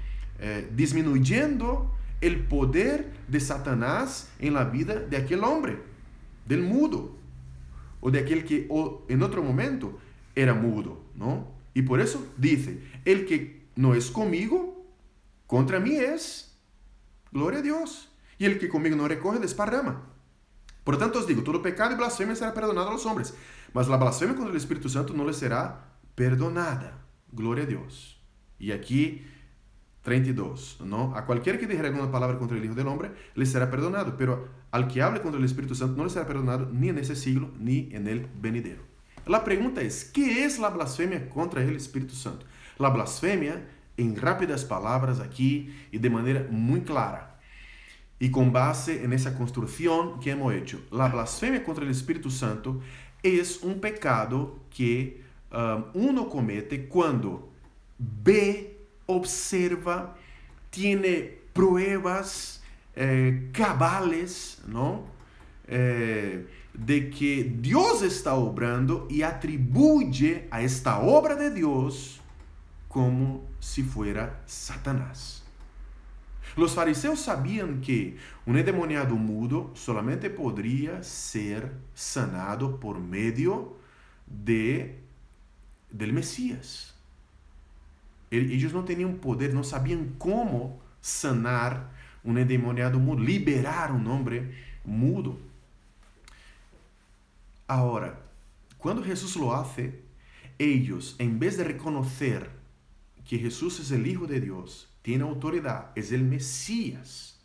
Disminuyendo el poder de Satanás en la vida de aquel hombre, del mudo, o de aquel que en otro momento era mudo, ¿no? Y por eso dice, el que no es conmigo, contra mí es, gloria a Dios, y el que conmigo no recoge, desparrama. Por tanto os digo, todo pecado y blasfemia será perdonado a los hombres, mas la blasfemia contra el Espíritu Santo no les será perdonada. Gloria a Dios. Y aquí 32, ¿no? A cualquiera que dijere alguna palabra contra el Hijo del Hombre, le será perdonado, pero al que hable contra el Espíritu Santo no le será perdonado ni en ese siglo ni en el venidero. La pregunta es, ¿qué es la blasfemia contra el Espíritu Santo? La blasfemia, en rápidas palabras aquí y de manera muy clara, y con base en esa construcción que hemos hecho, la blasfemia contra el Espíritu Santo es un pecado que uno comete cuando ve, observa, tiene pruebas cabales, ¿no? De que Dios está obrando y atribuye a esta obra de Dios como si fuera Satanás. Los fariseos sabían que un endemoniado mudo solamente podría ser sanado por medio del Mesías. Ellos no tenían poder, no sabían cómo sanar un endemoniado mudo, liberar un hombre mudo. Ahora, cuando Jesús lo hace, ellos, en vez de reconocer que Jesús es el Hijo de Dios, tiene autoridad, es el Mesías,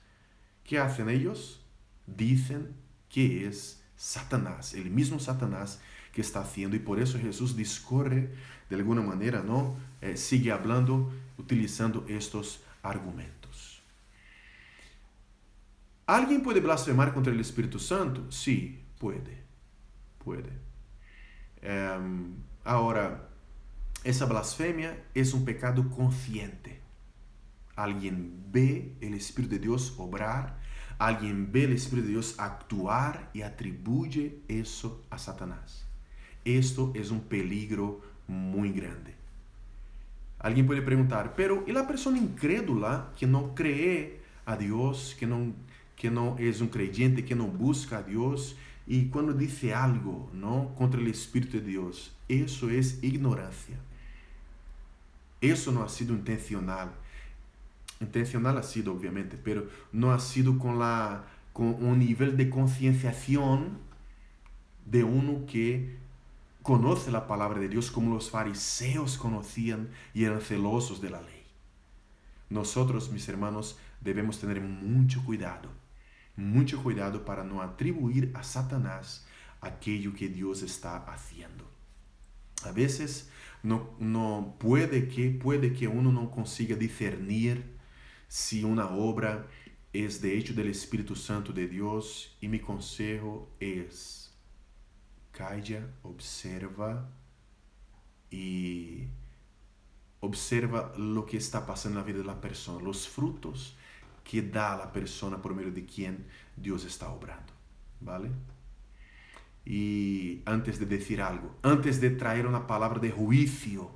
¿qué hacen ellos? Dicen que es Satanás, el mismo Satanás que está haciendo, y por eso Jesús discorre de alguna manera, ¿no? Sigue hablando, utilizando estos argumentos. ¿Alguien puede blasfemar contra el Espíritu Santo? Sí, puede. Ahora, esa blasfemia es un pecado consciente. Alguien ve el Espíritu de Dios obrar, alguien ve el Espíritu de Dios actuar y atribuye eso a Satanás. Esto es un peligro muy grande. Alguien puede preguntar, pero ¿y la persona incrédula que no cree a Dios, que no es un creyente, que no busca a Dios, y cuando dice algo, ¿no?, contra el Espíritu de Dios? Eso es ignorancia. Eso no ha sido intencional. Intencional ha sido, obviamente, pero no ha sido con un nivel de concienciación de uno que conoce la palabra de Dios como los fariseos conocían y eran celosos de la ley. Nosotros, mis hermanos, debemos tener mucho cuidado para no atribuir a Satanás aquello que Dios está haciendo. A veces no puede que uno no consiga discernir si una obra es de hecho del Espíritu Santo de Dios, y mi consejo es: calla, observa y observa lo que está pasando en la vida de la persona, los frutos que da la persona por medio de quien Dios está obrando, ¿vale? Y antes de decir algo, antes de traer una palabra de juicio,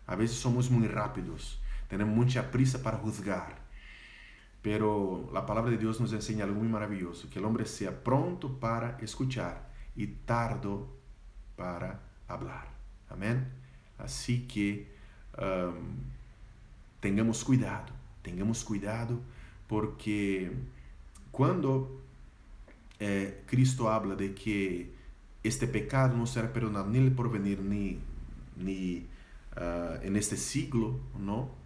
a veces somos muy rápidos, tenemos mucha prisa para juzgar, pero la palabra de Dios nos enseña algo muy maravilloso: que el hombre sea pronto para escuchar y tardo para hablar. Amén. Así que tengamos cuidado, porque cuando Cristo habla de que este pecado no será perdonado ni en el porvenir ni en este siglo, ¿no?,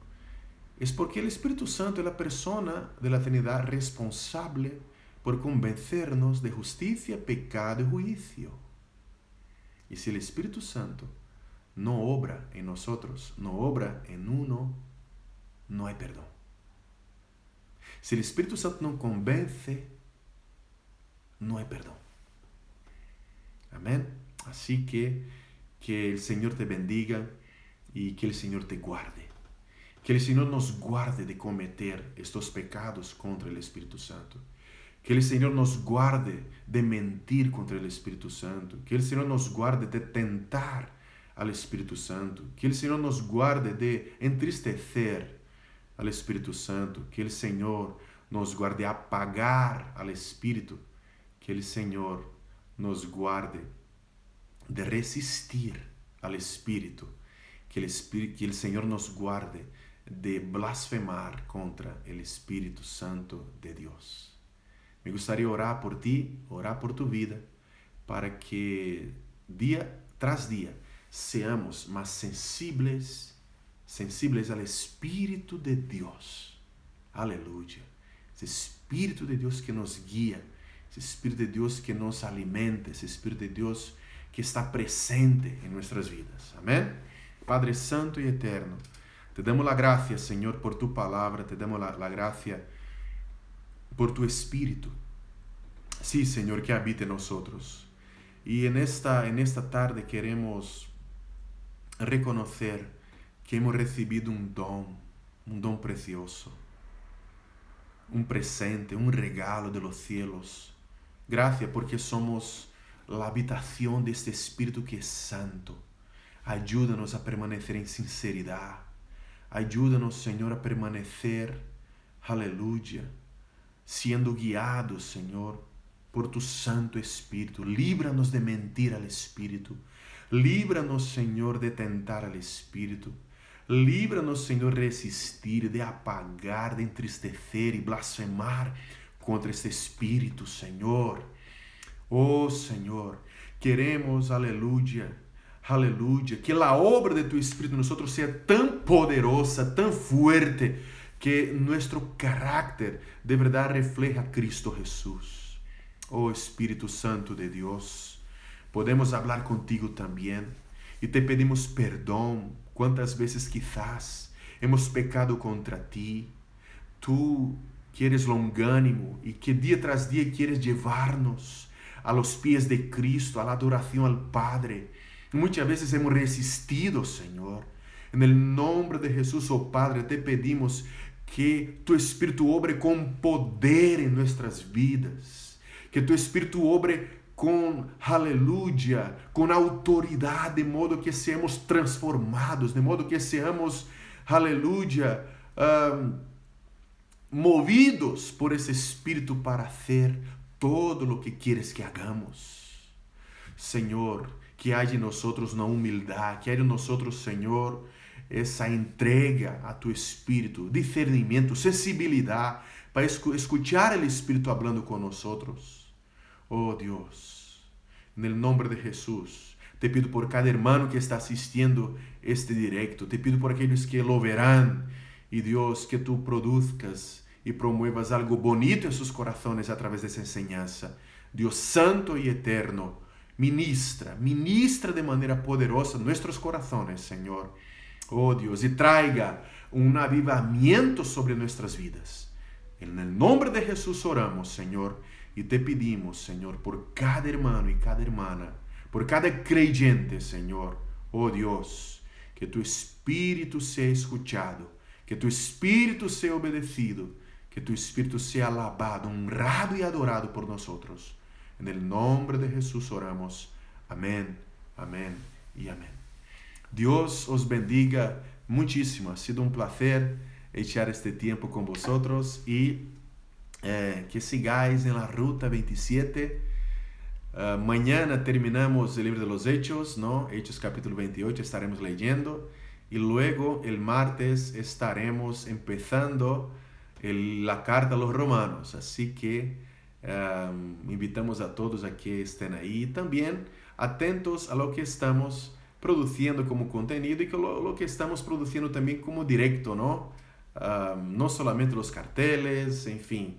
es porque el Espíritu Santo es la persona de la Trinidad responsable por convencernos de justicia, pecado y juicio. Y si el Espíritu Santo no obra en nosotros, no obra en uno, no hay perdón. Si el Espíritu Santo no convence, no hay perdón. Amén. Así que el Señor te bendiga y que el Señor te guarde. Que el Señor nos guarde de cometer estos pecados contra el Espíritu Santo. Que el Señor nos guarde de mentir contra el Espíritu Santo. Que el Señor nos guarde de tentar al Espíritu Santo. Que el Señor nos guarde de entristecer al Espíritu Santo. Que el Señor nos guarde de apagar al Espíritu. Que el Señor nos guarde de resistir al Espíritu. Que el Señor nos guarde de blasfemar contra el Espíritu Santo de Dios. Me gustaría orar por ti, orar por tu vida, para que día tras día seamos más sensibles sensibles al Espíritu de Dios. Aleluya. Ese Espíritu de Dios que nos guía, ese Espíritu de Dios que nos alimenta, ese Espíritu de Dios que está presente en nuestras vidas. Amén. Padre Santo y Eterno, te damos la gracia, Señor, por tu palabra, te damos la gracia por tu Espíritu. Sí, Señor, que habita en nosotros. Y en esta tarde queremos reconocer que hemos recibido un don precioso, un presente, un regalo de los cielos. Gracias porque somos la habitación de este Espíritu que es santo. Ayúdanos a permanecer en sinceridad. Ayúdanos, Señor, a permanecer, aleluya, siendo guiados, Señor, por tu Santo Espíritu. Líbranos de mentir al Espíritu. Líbranos, Señor, de tentar al Espíritu. Líbranos, Señor, de resistir, de apagar, de entristecer y blasfemar contra este Espíritu, Señor. Oh, Señor, queremos, aleluya, aleluya, que la obra de tu Espíritu en nosotros sea tan poderosa, tan fuerte, que nuestro carácter de verdad refleja a Cristo Jesús. Oh, Espíritu Santo de Dios, podemos hablar contigo también y te pedimos perdón cuántas veces quizás hemos pecado contra ti. Tú que eres longánimo y que día tras día quieres llevarnos a los pies de Cristo, a la adoración al Padre. Muchas veces hemos resistido, Señor. En el nombre de Jesús, oh Padre, te pedimos que tu Espíritu obre con poder en nuestras vidas. Que tu Espíritu obre con, aleluya, con autoridad, de modo que seamos transformados, de modo que seamos, aleluya, movidos por ese Espíritu para hacer todo lo que quieres que hagamos. Señor, que haya en nosotros una humildad, que haya en nosotros, Señor, esa entrega a tu Espíritu, discernimiento, sensibilidad, para escuchar el Espíritu hablando con nosotros. Oh Dios, en el nombre de Jesús, te pido por cada hermano que está asistiendo este directo, te pido por aquellos que lo verán, y Dios, que tú produzcas y promuevas algo bonito en sus corazones a través de esa enseñanza. Dios Santo y Eterno, ministra de manera poderosa nuestros corazones, Señor. Oh Dios, y traiga un avivamiento sobre nuestras vidas. En el nombre de Jesús oramos, Señor, y te pedimos, Señor, por cada hermano y cada hermana, por cada creyente, Señor. Oh Dios, que tu Espíritu sea escuchado, que tu Espíritu sea obedecido, que tu Espíritu sea alabado, honrado y adorado por nosotros. En el nombre de Jesús oramos. Amén, amén y amén. Dios os bendiga muchísimo. Ha sido un placer echar este tiempo con vosotros y que sigáis en la ruta 27. Mañana terminamos el libro de los Hechos, ¿no? Hechos capítulo 28 estaremos leyendo. Y luego el martes estaremos empezando la carta a los romanos. Así que invitamos a todos a que estén ahí. También atentos a lo que estamos produciendo como contenido y que lo que estamos produciendo también como directo, ¿no? No solamente los carteles, en fin,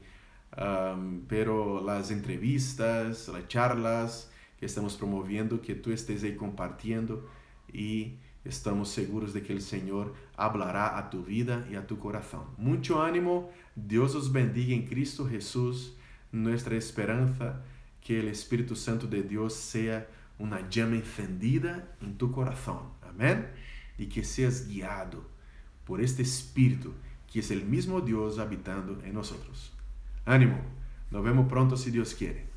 pero las entrevistas, las charlas que estamos promoviendo, que tú estés ahí compartiendo y estamos seguros de que el Señor hablará a tu vida y a tu corazón. Mucho ánimo, Dios os bendiga en Cristo Jesús, nuestra esperanza, que el Espíritu Santo de Dios sea una llama encendida en tu corazón. Amén. Y que seas guiado por este Espíritu, que es el mismo Dios habitando en nosotros. Ánimo, nos vemos pronto si Dios quiere.